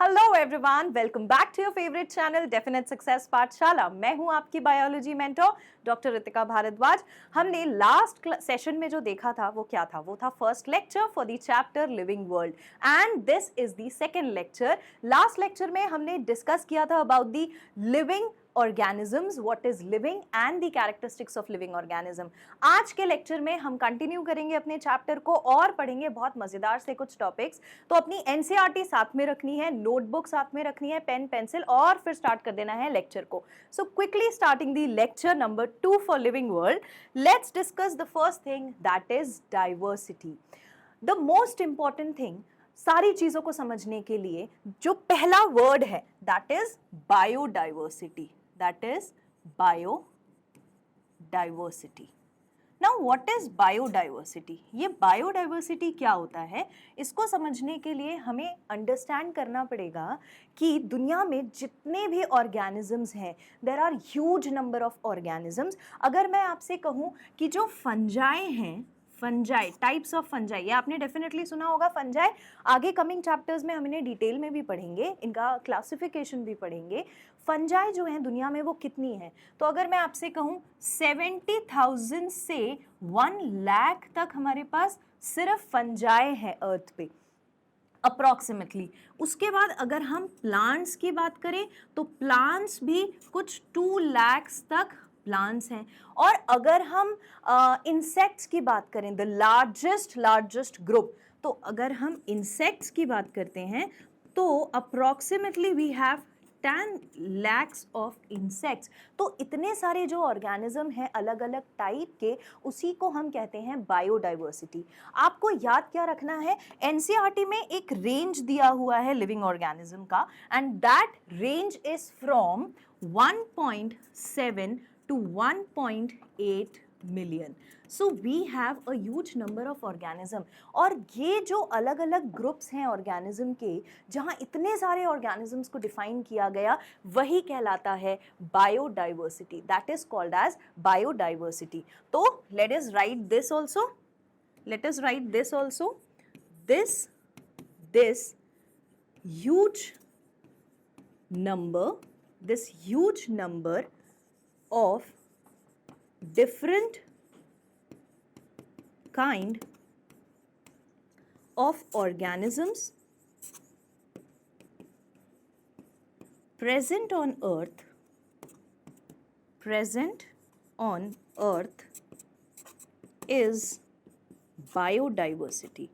Hello everyone, welcome back to your favourite channel definite success Pathshala. मैं हूं आपकी biology mentor doctor Ritika Bhardwaj. हमने last session में जो देखा था वो क्या था? वो था first lecture for the chapter living world and this is the second lecture. Last lecture में हमने डिस्कस किया था about the living organisms, what is living and the characteristics of living organism। आज के लेक्चर में हम कंटिन्यू करेंगे अपने चैप्टर को और पढ़ेंगे बहुत मजेदार से कुछ टॉपिक्स। तो अपनी एनसीईआरटी साथ में रखनी है, नोटबुक साथ में रखनी है, पेन पेंसिल, और फिर स्टार्ट कर देना है लेक्चर को। So quickly starting the lecture number 2 for living world, let's discuss the first thing that is diversity. The most important thing सारी चीजों को समझने के लिए जो पहला वर्ड है that is biodiversity. That is biodiversity. Now what is biodiversity? ये biodiversity क्या होता है, इसको समझने के लिए हमें अंडरस्टैंड करना पड़ेगा कि दुनिया में जितने भी ऑर्गेनिजम्स हैं, there are huge number of organisms. अगर मैं आपसे कहूँ कि जो फंजाई हैं, फंजाई, टाइप्स ऑफ फंजाई, ये आपने डेफिनेटली सुना होगा फंजाई। आगे कमिंग चैप्टर्स में हम इन्हें डिटेल में भी पढ़ेंगे, इनका क्लासिफिकेशन भी पढ़ेंगे। फंजाई जो हैं दुनिया में वो कितनी हैं? तो अगर मैं आपसे कहूँ 70,000 से 1 लाख तक हमारे पास सिर्फ फंजाई है अर्थ पे अप्रॉक्सीमेटली। उसके बाद अगर हम प्लांट्स की बात करें तो प्लांट्स भी कुछ 2 लाख तक प्लांट्स हैं। और अगर हम इंसेक्ट्स की बात करें, द लार्जेस्ट ग्रुप, तो अगर हम इंसेक्ट्स की बात करते हैं तो approximately we have 10 lakhs of insects. तो इतने सारे जो ऑर्गेनिज्म हैं अलग अलग टाइप के, उसी को हम कहते हैं बायोडाइवर्सिटी। आपको याद क्या रखना है, एनसीईआरटी में एक रेंज दिया हुआ है लिविंग ऑर्गेनिज्म का, and that range is from 1.7 to 1.8 million. So we have a huge number of organism। और ये जो अलग अलग ग्रुप्स हैं ऑर्गेनिज्म के, जहाँ इतने सारे ऑर्गेनिजम्स को डिफाइन किया गया, वही कहलाता है biodiversity. That is called as biodiversity. तो let us write this also, this huge number of different kind of organisms present on earth is biodiversity.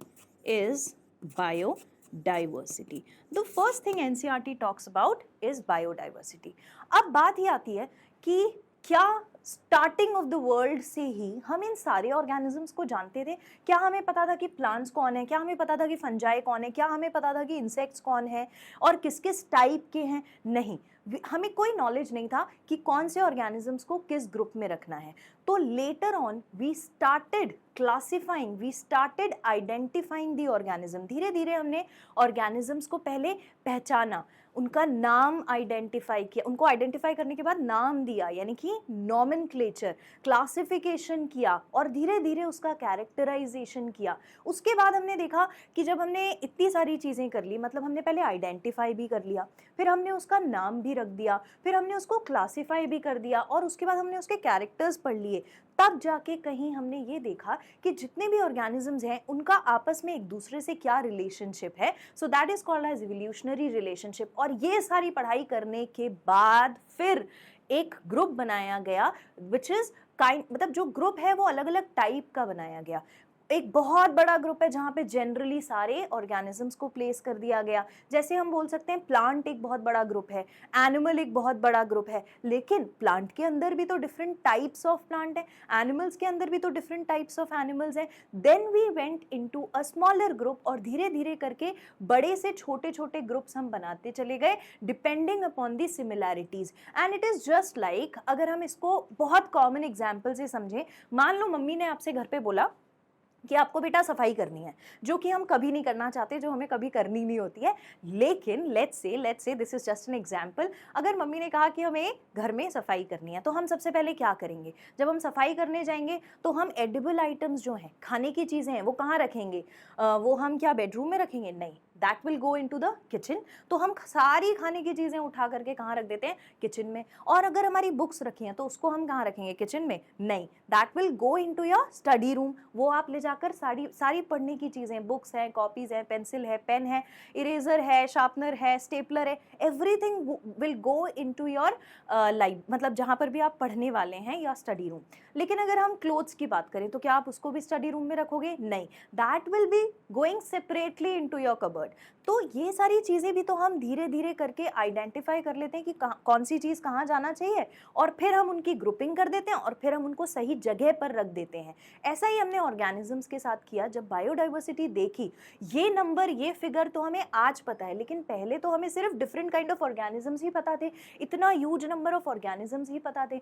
The first thing NCERT talks about is biodiversity। अब बात ये आती है कि क्या starting of the world से ही हम इन सारे ऑर्गेनिजम्स को जानते थे? क्या हमें पता था कि प्लांट्स कौन है? क्या हमें पता था कि फंजाई कौन है? क्या हमें पता था कि इंसेक्ट्स कौन है और किस किस टाइप के हैं? नहीं, हमें कोई नॉलेज नहीं था कि कौन से ऑर्गेनिजम्स को किस ग्रुप में रखना है। तो later on we started classifying, we started identifying the organism. धीरे धीरे हमने ऑर्गेनिजम्स को पहले पहचाना, उनका नाम आइडेंटिफाई किया, उनको आइडेंटिफाई करने के बाद नाम दिया, यानी कि नॉमेनक्लेचर, क्लासिफिकेशन किया, और धीरे धीरे उसका कैरेक्टराइजेशन किया। उसके बाद हमने देखा कि जब हमने इतनी सारी चीज़ें कर ली, मतलब हमने पहले आइडेंटिफाई भी कर लिया, फिर हमने उसका नाम भी रख दिया, फिर हमने उसको क्लासिफाई भी कर दिया, और उसके बाद हमने उसके कैरेक्टर्स पढ़ लिए, तब जाके कहीं हमने ये देखा कि जितने भी ऑर्गेनिजम्स हैं उनका आपस में एक दूसरे से क्या रिलेशनशिप है। So that is called as evolutionary relationship. और ये सारी पढ़ाई करने के बाद फिर एक ग्रुप बनाया गया विच इज काइंड, मतलब जो ग्रुप है वो अलग अलग टाइप का बनाया गया। एक बहुत बड़ा ग्रुप है जहाँ पे जनरली सारे ऑर्गेनिजम्स को प्लेस कर दिया गया। जैसे हम बोल सकते हैं प्लांट एक बहुत बड़ा ग्रुप है, एनिमल एक बहुत बड़ा ग्रुप है, लेकिन प्लांट के अंदर भी तो डिफरेंट टाइप्स ऑफ प्लांट है, एनिमल्स के अंदर भी तो डिफरेंट टाइप्स ऑफ एनिमल्स हैं। Then we went into a smaller group, और धीरे धीरे करके बड़े से छोटे छोटे ग्रुप्स हम बनाते चले गए depending upon the similarities. And it is just like, अगर हम इसको बहुत कॉमन एग्जाम्पल से समझें, मान लो मम्मी ने आपसे घर पे बोला कि आपको बेटा सफाई करनी है, जो कि हम कभी नहीं करना चाहते, जो हमें कभी करनी नहीं होती है। लेकिन let's say this is just an example, अगर मम्मी ने कहा कि हमें घर में सफाई करनी है, तो हम सबसे पहले क्या करेंगे? जब हम सफाई करने जाएंगे तो हम एडिबल आइटम्स जो हैं, खाने की चीज़ें हैं, वो कहाँ रखेंगे? वो हम क्या बेडरूम में रखेंगे? नहीं, that will go into the kitchen. तो हम सारी खाने की चीज़ें उठा करके कहाँ रख देते हैं? किचन में। और अगर हमारी बुक्स रखी हैं तो उसको हम कहाँ रखेंगे? किचन में? नहीं, that will go into your study room. वो आप ले जाकर सारी पढ़ने की चीज़ें, बुक्स हैं, कॉपीज़ हैं, पेंसिल है, पेन है, इरेजर है, शार्पनर है, स्टेपलर है, everything will go into your life, मतलब जहाँ पर भी आप पढ़ने वाले हैं, या स्टडी रूम। लेकिन अगर हम क्लोथ्स की बात करें तो क्या आप उसको भी स्टडी रूम में रखोगे? नहीं, that will be going separately into your cupboard. तो ये सारी चीज़ें भी तो हम धीरे धीरे करके आइडेंटिफाई कर लेते हैं कि कौन सी चीज़ कहाँ जाना चाहिए, और फिर हम उनकी ग्रुपिंग कर देते हैं और फिर हम उनको सही जगह पर रख देते हैं। ऐसा ही हमने ऑर्गेनिजम्स के साथ किया। जब बायोडाइवर्सिटी देखी, ये नंबर, ये फिगर तो हमें आज पता है, लेकिन पहले तो हमें सिर्फ डिफरेंट काइंड ऑफ ऑर्गेनिजम्स ही पता थे, इतना ह्यूज नंबर ऑफ ऑर्गेनिजम्स ही पता थे।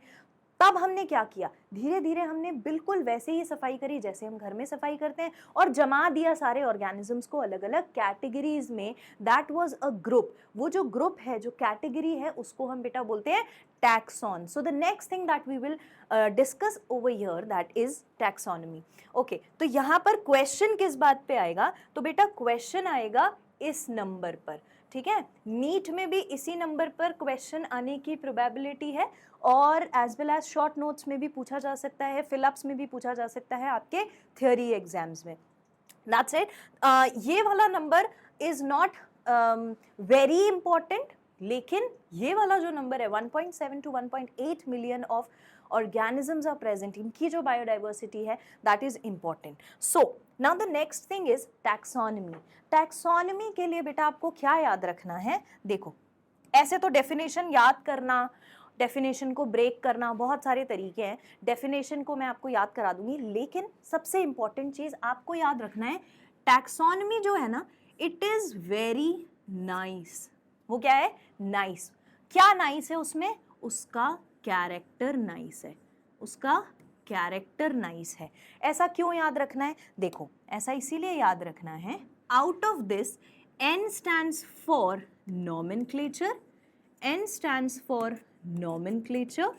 तब हमने क्या किया? धीरे धीरे हमने बिल्कुल वैसे ही सफाई करी जैसे हम घर में सफाई करते हैं, और जमा दिया सारे ऑर्गेनिजम्स को अलग अलग कैटेगरीज में। That was a group. वो जो ग्रुप है, जो कैटेगरी है, उसको हम बेटा बोलते हैं taxon. So the next thing that we will discuss over here, that is taxonomy. Okay, तो यहाँ पर क्वेश्चन किस बात पे आएगा? तो बेटा क्वेश्चन आएगा इस नंबर पर, ठीक है? नीट में भी इसी नंबर पर क्वेश्चन आने की प्रोबेबिलिटी है, और as well as short notes में भी पूछा जा सकता है, फिलअप्स में भी पूछा जा सकता है, आपके थ्योरी एग्जाम्स में। That's it. ये वाला number is not very important, लेकिन ये वाला जो नंबर है 1.7 to 1.8 million of organisms are present, इनकी जो बायोडाइवर्सिटी है, that is important. So now the next thing is taxonomy. Taxonomy के लिए बेटा आपको क्या याद रखना है? देखो, ऐसे तो डेफिनेशन याद करना, डेफिनेशन को ब्रेक करना, बहुत सारे तरीके हैं। डेफिनेशन को मैं आपको याद करा दूंगी, लेकिन सबसे इंपॉर्टेंट चीज आपको याद रखना है, टैक्सोनॉमी जो है ना, इट इज वेरी नाइस। वो क्या है? नाइस। क्या नाइस है उसमें? उसका कैरेक्टर नाइस है, उसका कैरेक्टर नाइस है। ऐसा क्यों याद रखना है? देखो, ऐसा इसीलिए याद रखना है, out of this N stands for nomenclature, N stands for nomenclature,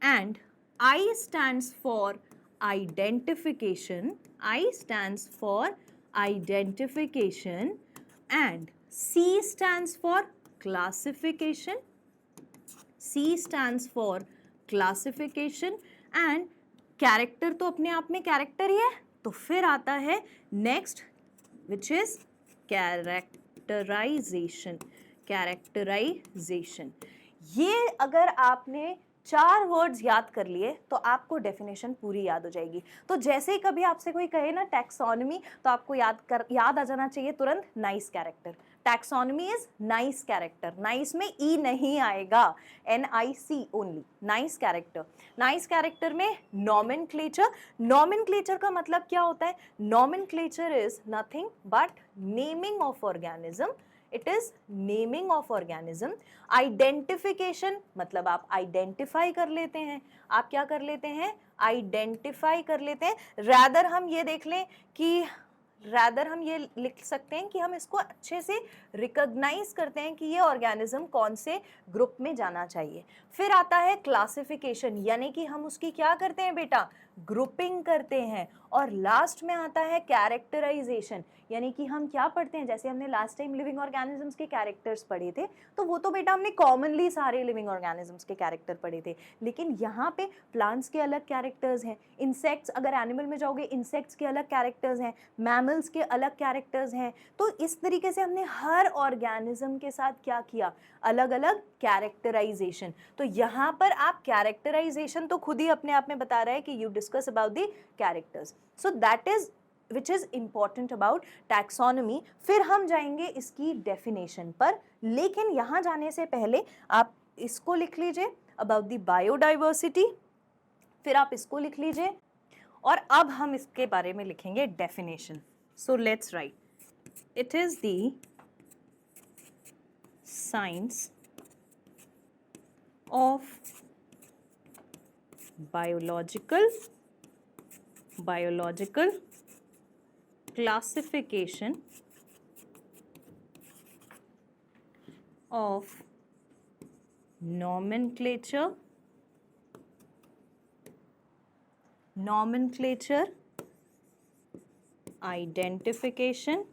and I stands for identification, I stands for identification, and C stands for classification, C stands for classification, and character तो अपने आप में character ही है। तो फिर आता है next, which is characterization. Characterization, ये अगर आपने 4 वर्ड्स याद कर लिए तो आपको डेफिनेशन पूरी याद हो जाएगी। तो जैसे ही कभी आपसे कोई कहे ना टैक्सोनॉमी, तो आपको याद आ जाना चाहिए तुरंत nice character. Taxonomy is nice character, nice में ई नहीं आएगा, NIC only, nice character. Nice character में नॉमेनक्लेचर, नॉमेनक्लेचर का मतलब क्या होता है? Nomenclature is nothing but naming of organism, it is naming of organism. Identification मतलब आप आइडेंटिफाई कर लेते हैं, आप क्या कर लेते हैं? आइडेंटिफाई कर लेते हैं। रैदर हम ये देख लें कि रैदर हम ये लिख सकते हैं कि हम इसको अच्छे से रिकॉग्नाइज करते हैं कि ये ऑर्गेनिज्म कौन से ग्रुप में जाना चाहिए। फिर आता है क्लासिफिकेशन, यानी कि हम उसकी क्या करते हैं बेटा? ग्रुपिंग करते हैं। और लास्ट में आता है कैरेक्टराइजेशन, यानी कि हम क्या पढ़ते हैं? जैसे हमने लास्ट टाइम लिविंग ऑर्गेनिजम्स के कैरेक्टर्स पढ़े थे, तो वो तो बेटा हमने कॉमनली सारे लिविंग ऑर्गेनिजम्स के कैरेक्टर पढ़े थे, लेकिन यहाँ पे प्लांट्स के अलग कैरेक्टर्स हैं, इंसेक्ट्स, अगर एनिमल में जाओगे इंसेक्ट्स के अलग कैरेक्टर्स हैं, मैमल्स के अलग कैरेक्टर्स हैं। तो इस तरीके से हमने हर ऑर्गेनिज्म के साथ क्या किया? अलग अलग कैरेक्टराइजेशन। तो यहाँ पर आप कैरेक्टराइजेशन तो खुद ही अपने आप में बता रहा है कि you discuss about the characters. So that is which is important about taxonomy. फिर हम जाएंगे इसकी डेफिनेशन पर, लेकिन यहाँ जाने से पहले आप इसको लिख लीजिए अबाउट द बायोडाइवर्सिटी, फिर आप इसको लिख लीजिए, और अब हम इसके बारे में लिखेंगे definition. So let's write, it is the science of biological classification of nomenclature, identification,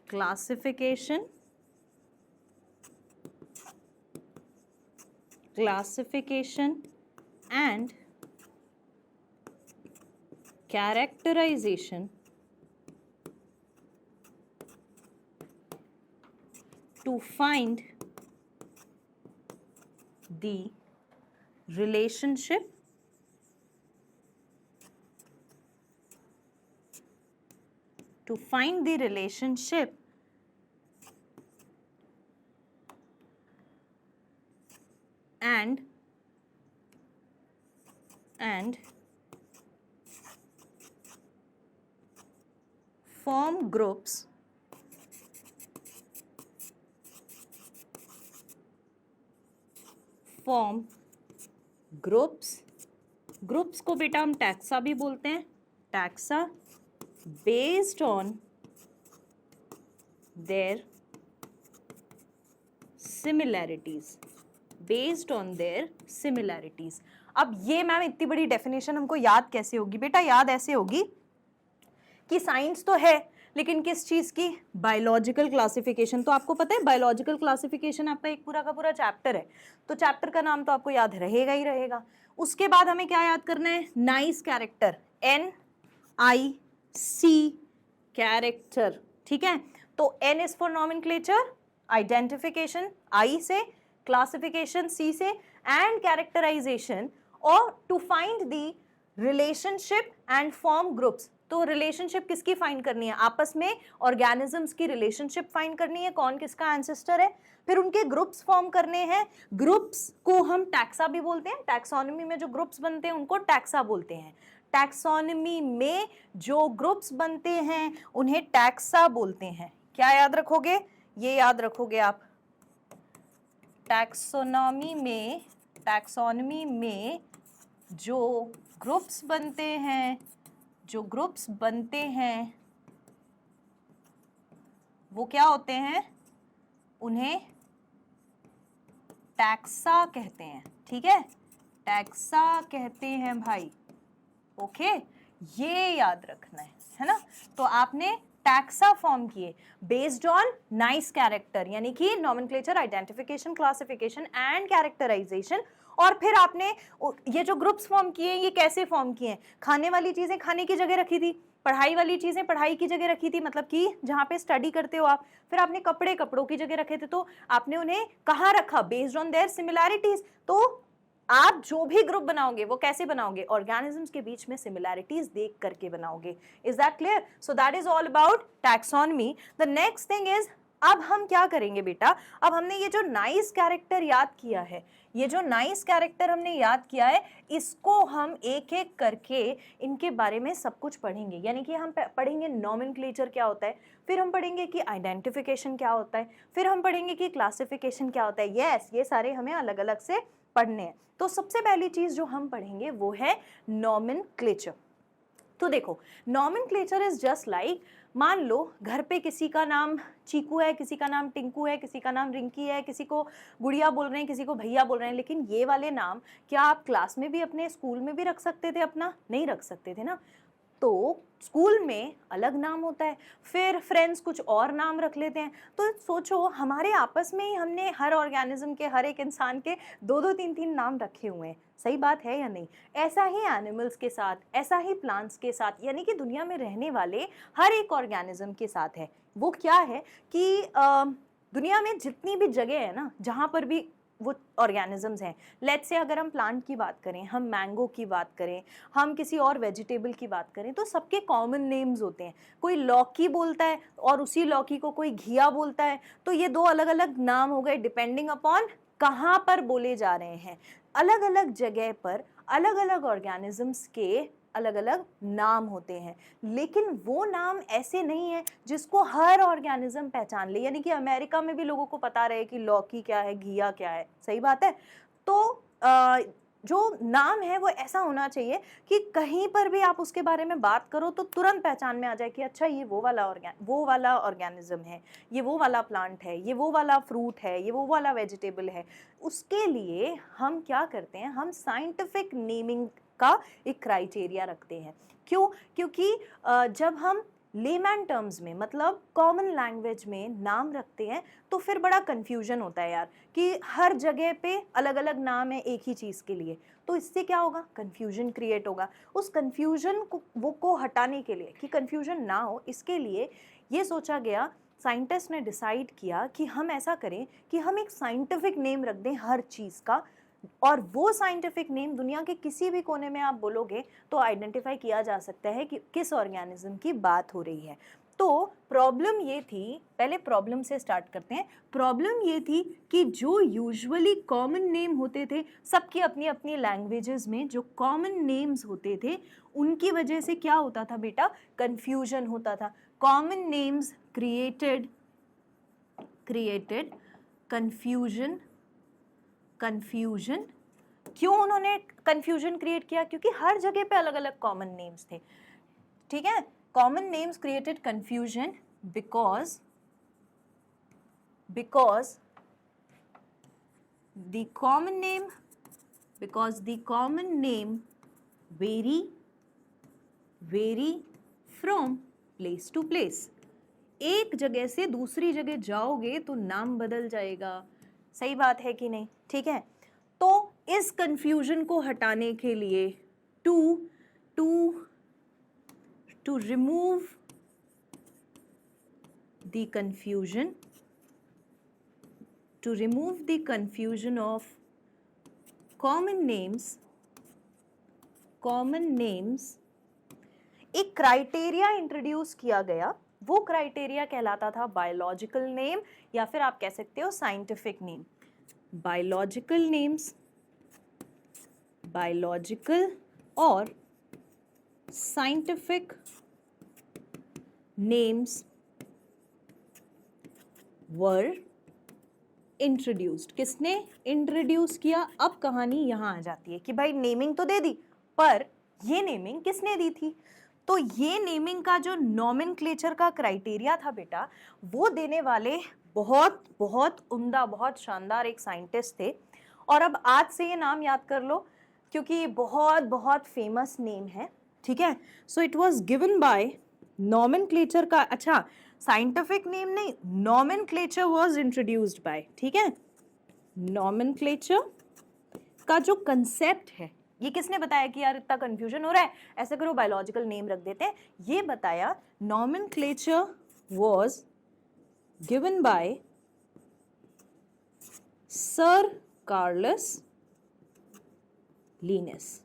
classification and characterization to find the relationship and form groups groups को बेटा हम टैक्सा भी बोलते हैं, taxa based on their similarities. अब ये ma'am इतनी बड़ी डेफिनेशन हमको याद कैसे होगी बेटा? याद ऐसे होगी कि साइंस तो है लेकिन किस चीज की? Biological classification. तो आपको पता है बायोलॉजिकल क्लासिफिकेशन आपका एक पूरा का पूरा चैप्टर है, तो चैप्टर का नाम तो आपको याद रहेगा ही रहेगा। उसके बाद हमें क्या याद करना है? नाइस कैरेक्टर, NIC कैरेक्टर, ठीक है। तो N is for nomenclature, identification I से, क्लासिफिकेशन C से, एंड कैरेक्टराइजेशन और to find the relationship and form groups. तो रिलेशनशिप किसकी फाइंड करनी है? आपस में ऑर्गेनिजम्स की रिलेशनशिप फाइंड करनी है, कौन किसका एंसेस्टर है। फिर उनके ग्रुप्स फॉर्म करने हैं, ग्रुप्स को हम टैक्सा भी बोलते हैं, टैक्सोनॉमी में जो ग्रुप्स बनते हैं उनको टैक्सा बोलते हैं। टैक्सोनॉमी में जो ग्रुप्स बनते हैं उन्हें टैक्सा बोलते हैं। क्या याद रखोगे? ये याद रखोगे आप, टैक्सोनॉमी में जो ग्रुप्स बनते हैं वो क्या होते हैं? उन्हें टैक्सा कहते हैं, ठीक है, टैक्सा कहते हैं भाई। ओके, ये याद रखना है ना। तो आपने टैक्सा फॉर्म किए बेस्ड ऑन नाइस कैरेक्टर, यानी कि nomenclature, identification, classification and characterization. और फिर आपने ये जो ग्रुप्स फॉर्म किए ये कैसे फॉर्म किए? खाने वाली चीजें खाने की जगह रखी थी, पढ़ाई वाली चीजें पढ़ाई की जगह रखी थी, मतलब कि जहाँ पे स्टडी करते हो आप। फिर आपने कपड़े कपड़ों की जगह रखे थे, तो आपने उन्हें कहाँ रखा? Based on their similarities. तो आप जो भी ग्रुप बनाओगे वो कैसे बनाओगे? ऑर्गेनिजम्स के बीच में सिमिलैरिटीज देख करके बनाओगे। Is that clear? So that is all about taxonomy. The next thing is, अब हम क्या करेंगे बेटा? अब हमने ये जो नाइस कैरेक्टर याद किया है, इसको हम एक एक करके इनके बारे में सब कुछ पढ़ेंगे। यानी कि हम पढ़ेंगे नॉमेनक्लेचर क्या होता है, फिर हम पढ़ेंगे कि आइडेंटिफिकेशन क्या होता है, फिर हम पढ़ेंगे कि क्लासिफिकेशन क्या होता है। यस, ये सारे हमें अलग अलग से पढ़ने हैं। तो सबसे पहली चीज जो हम पढ़ेंगे वो है नॉमेनक्लेचर। तो देखो, नॉमेनक्लेचर इज जस्ट लाइक, मान लो घर पे किसी का नाम चीकू है, किसी का नाम टिंकू है, किसी का नाम रिंकी है, किसी को गुड़िया बोल रहे हैं, किसी को भैया बोल रहे हैं, लेकिन ये वाले नाम क्या आप क्लास में भी, अपने स्कूल में भी रख सकते थे? अपना नहीं रख सकते थे ना। तो स्कूल में अलग नाम होता है, फिर फ्रेंड्स कुछ और नाम रख लेते हैं। तो सोचो, हमारे आपस में ही हमने हर ऑर्गेनिज्म के, हर एक इंसान के 2-2, 3-3 नाम रखे हुए हैं। सही बात है या नहीं? ऐसा ही एनिमल्स के साथ, ऐसा ही प्लांट्स के साथ, यानी कि दुनिया में रहने वाले हर एक ऑर्गेनिज्म के साथ है। वो क्या है कि दुनिया में जितनी भी जगह है ना जहाँ पर भी वो ऑर्गेनिजम्स हैं, लेट्स से अगर हम प्लांट की बात करें, हम मैंगो की बात करें, हम किसी और वेजिटेबल की बात करें, तो सबके कॉमन नेम्स होते हैं। कोई लौकी बोलता है और उसी लौकी को कोई घिया बोलता है, तो ये दो अलग अलग नाम हो गए डिपेंडिंग अपॉन कहाँ पर बोले जा रहे हैं। अलग अलग जगह पर अलग अलग ऑर्गेनिजम्स के अलग अलग नाम होते हैं, लेकिन वो नाम ऐसे नहीं है जिसको हर ऑर्गेनिज्म पहचान ले। यानी कि अमेरिका में भी लोगों को पता रहे कि लौकी क्या है, घिया क्या है। सही बात है। तो जो नाम है वो ऐसा होना चाहिए कि कहीं पर भी आप उसके बारे में बात करो तो तुरंत पहचान में आ जाए कि अच्छा ये वो वाला ऑर्गेनिज्म है, ये वो वाला प्लांट है, ये वो वाला फ्रूट है, ये वो वाला वेजिटेबल है। उसके लिए हम क्या करते हैं? हम साइंटिफिक नेमिंग का एक क्राइटेरिया रखते हैं। क्यों? क्योंकि जब हम लेमैन टर्म्स में, मतलब कॉमन लैंग्वेज में नाम रखते हैं तो फिर बड़ा कंफ्यूजन होता है यार कि हर जगह पे अलग अलग नाम है एक ही चीज़ के लिए, तो इससे क्या होगा, कंफ्यूजन क्रिएट होगा। उस कंफ्यूजन को हटाने के लिए, कि कंफ्यूजन ना हो, इसके लिए ये सोचा गया, साइंटिस्ट ने डिसाइड किया कि हम ऐसा करें कि हम एक साइंटिफिक नेम रख दें हर चीज़ का, और वो साइंटिफिक नेम दुनिया के किसी भी कोने में आप बोलोगे तो आइडेंटिफाई किया जा सकता है कि किस ऑर्गेनिज्म की बात हो रही है। तो प्रॉब्लम ये थी, पहले प्रॉब्लम से स्टार्ट करते हैं। प्रॉब्लम ये थी कि जो यूजुअली कॉमन नेम होते थे सबकी अपनी अपनी लैंग्वेजेस में, जो कॉमन नेम्स होते थे उनकी वजह से क्या होता था बेटा, कंफ्यूजन होता था। Common names created confusion. क्यों उन्होंने कंफ्यूजन क्रिएट किया, क्योंकि हर जगह पे अलग अलग कॉमन नेम्स थे, ठीक है। Common names created confusion because the common name vary from place to place। एक जगह से दूसरी जगह जाओगे तो नाम बदल जाएगा, सही बात है कि नहीं, ठीक है। तो इस कंफ्यूजन को हटाने के लिए to remove the confusion of common names, एक क्राइटेरिया इंट्रोड्यूस किया गया। वो क्राइटेरिया कहलाता था बायोलॉजिकल नेम, या फिर आप कह सकते हो साइंटिफिक नेम। बायोलॉजिकल और साइंटिफिक नेम्स वर इंट्रोड्यूस्ड। किसने इंट्रोड्यूस किया? अब कहानी यहाँ आ जाती है कि भाई नेमिंग तो दे दी, पर ये नेमिंग किसने दी थी? तो ये नेमिंग का जो नॉमेनक्लेचर का क्राइटेरिया था बेटा, वो देने वाले बहुत बहुत उम्दा, बहुत शानदार एक साइंटिस्ट थे। और अब आज से ये नाम याद कर लो क्योंकि ये बहुत बहुत फेमस नेम है, ठीक है। So it was given bye nomenclature का, अच्छा साइंटिफिक नेम नहीं, नॉमेनक्लेचर वाज इंट्रोड्यूस्ड बाय, ठीक है। नॉमेनक्लेचर का जो कंसेप्ट है, ये किसने बताया कि यार इतना कंफ्यूजन हो रहा है, ऐसे करो बायोलॉजिकल नेम रख देते हैं, ये बताया nomenclature was given by sir Carolus Linnaeus.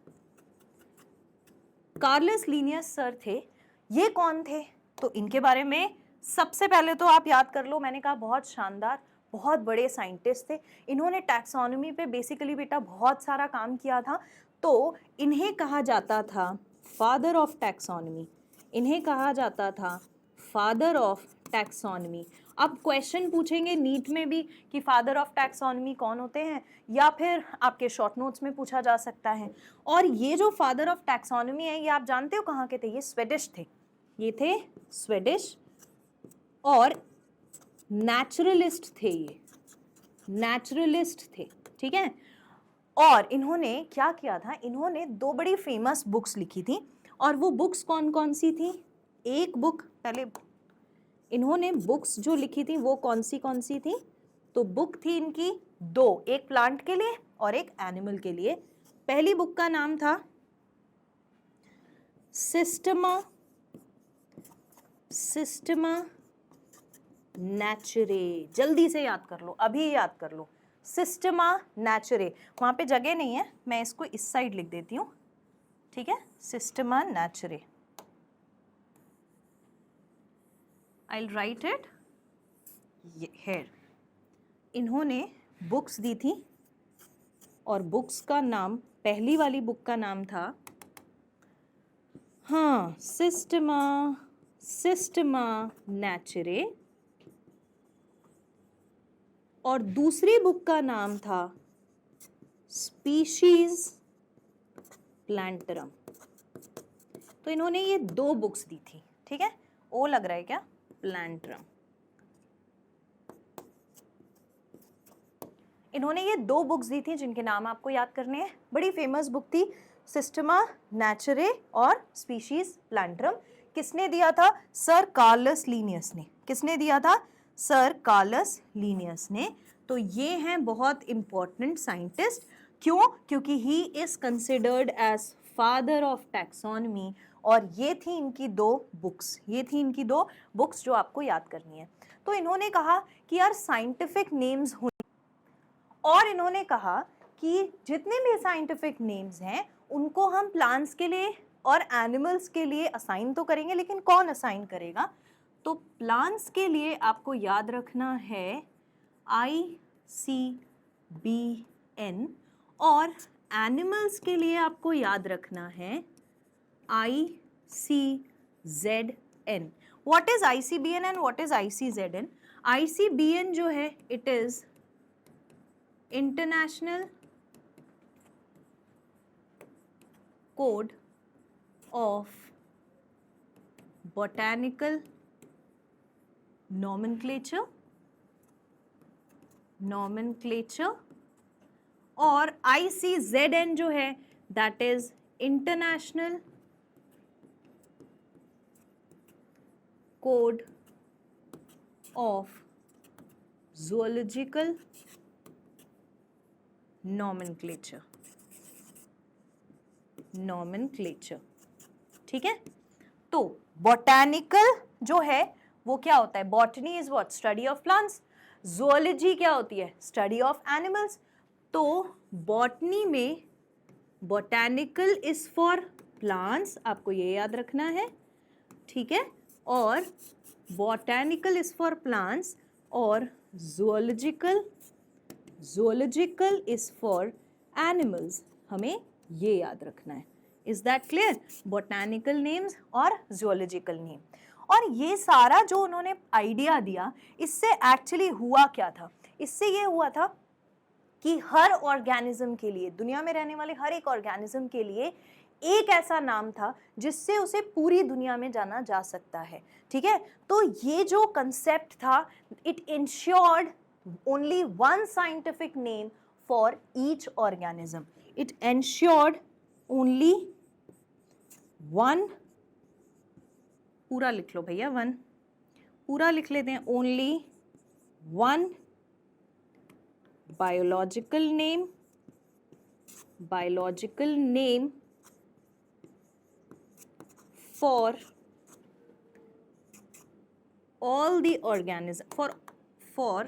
Carolus Linnaeus sir थे। ये कौन थे? तो इनके बारे में सबसे पहले तो आप याद कर लो, मैंने कहा बहुत शानदार, बहुत बड़े साइंटिस्ट थे। इन्होंने टैक्सोनॉमी पे बेसिकली बेटा बहुत सारा काम किया था। तो इन्हें कहा जाता था फादर ऑफ टैक्सोनॉमी, इन्हें कहा जाता था फादर ऑफ टैक्सोनॉमी। अब क्वेश्चन पूछेंगे नीट में भी कि फादर ऑफ टैक्सोनॉमी कौन होते हैं, या फिर आपके शॉर्ट नोट्स में पूछा जा सकता है। और ये जो फादर ऑफ टैक्सोनॉमी है, ये आप जानते हो कहाँ के थे? ये स्वीडिश थे, ये थे स्वीडिश और नेचुरलिस्ट थे, ये नेचुरलिस्ट थे, ठीक है। और इन्होंने क्या किया था, इन्होंने दो बड़ी फेमस बुक्स लिखी थी। और वो बुक्स कौन कौन सी थी? एक बुक, पहले इन्होंने बुक्स जो लिखी थी वो कौन सी थी? तो बुक थी इनकी दो, एक प्लांट के लिए और एक एनिमल के लिए। पहली बुक का नाम था सिस्टमा नेचुरे। जल्दी से याद कर लो, अभी याद कर लो, सिस्टमा नेचुरे। वहाँ पे जगह नहीं है, मैं इसको इस साइड लिख देती हूँ, ठीक है। Systema नेचुरे, I will write it here. इन्होंने बुक्स दी थी और बुक्स का नाम, पहली वाली बुक का नाम था, हाँ, सिस्टमा नेचुरे, और दूसरी बुक का नाम था स्पीशीज प्लांटरम। तो इन्होंने ये दो बुक्स दी थी, ठीक है। ओ लग रहा है क्या? प्लांटरम। इन्होंने ये दो बुक्स दी थी जिनके नाम आपको याद करने हैं। बड़ी फेमस बुक थी सिस्टमा नेचुरे और स्पीशीज प्लांटरम। किसने दिया था? सर कार्लस लीनियस ने। किसने दिया था? सर कार्लस लीनियस ने। तो ये हैं बहुत इंपॉर्टेंट साइंटिस्ट। क्यों? क्योंकि he is considered as father of taxonomy. और ये थी इनकी दो बुक्स जो आपको याद करनी है। तो इन्होंने कहा कि यार साइंटिफिक नेम्स होने, और इन्होंने कहा कि जितने भी साइंटिफिक नेम्स हैं उनको हम प्लांट्स के लिए और एनिमल्स के लिए असाइन तो करेंगे, लेकिन कौन असाइन करेगा? तो प्लांट्स के लिए आपको याद रखना है ICBN, और एनिमल्स के लिए आपको याद रखना है ICZN। What is ICBN and what is ICZN? ICBN जो है it is international code of botanical nomenclature, और ICZN जो है that is international code of zoological nomenclature। ठीक है? तो बॉटैनिकल जो है वो क्या होता है? Botany is what? Study of plants. Zoology क्या होती है? Study of animals. तो बॉटनी में बॉटैनिकल इज फॉर प्लांट्स, आपको ये याद रखना है, ठीक है? और बॉटैनिकल इज फॉर प्लांट्स, और जूलॉजिकल इज फॉर एनिमल्स। हमें ये याद रखना है। Is that clear? Botanical names और जूलॉजिकल नेम। और ये सारा जो उन्होंने आइडिया दिया, इससे एक्चुअली हुआ क्या था? इससे ये हुआ था कि हर ऑर्गेनिज्म के लिए, दुनिया में रहने वाले हर एक ऑर्गेनिज्म के लिए एक ऐसा नाम था जिससे उसे पूरी दुनिया में जाना जा सकता है। ठीक है? तो ये जो कंसेप्ट था, it insured only one scientific name for each organism. It ensured only one, पूरा लिख लो भैया, one पूरा लिख लेते हैं, only one biological name for all the organisms, for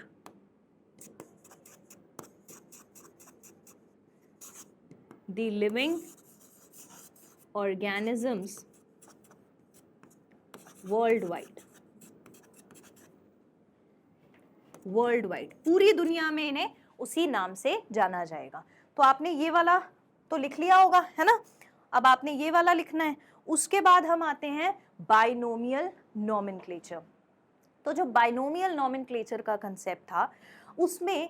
the living organisms worldwide, पूरी दुनिया में इन्हें उसी नाम से जाना जाएगा। तो आपने ये वाला तो लिख लिया होगा, है ना? अब आपने ये वाला लिखना है। उसके बाद हम आते हैं बाइनोमियल नॉमेनक्लेचर। तो जो बाइनोमियल नॉमेनक्लेचर का कंसेप्ट था, उसमें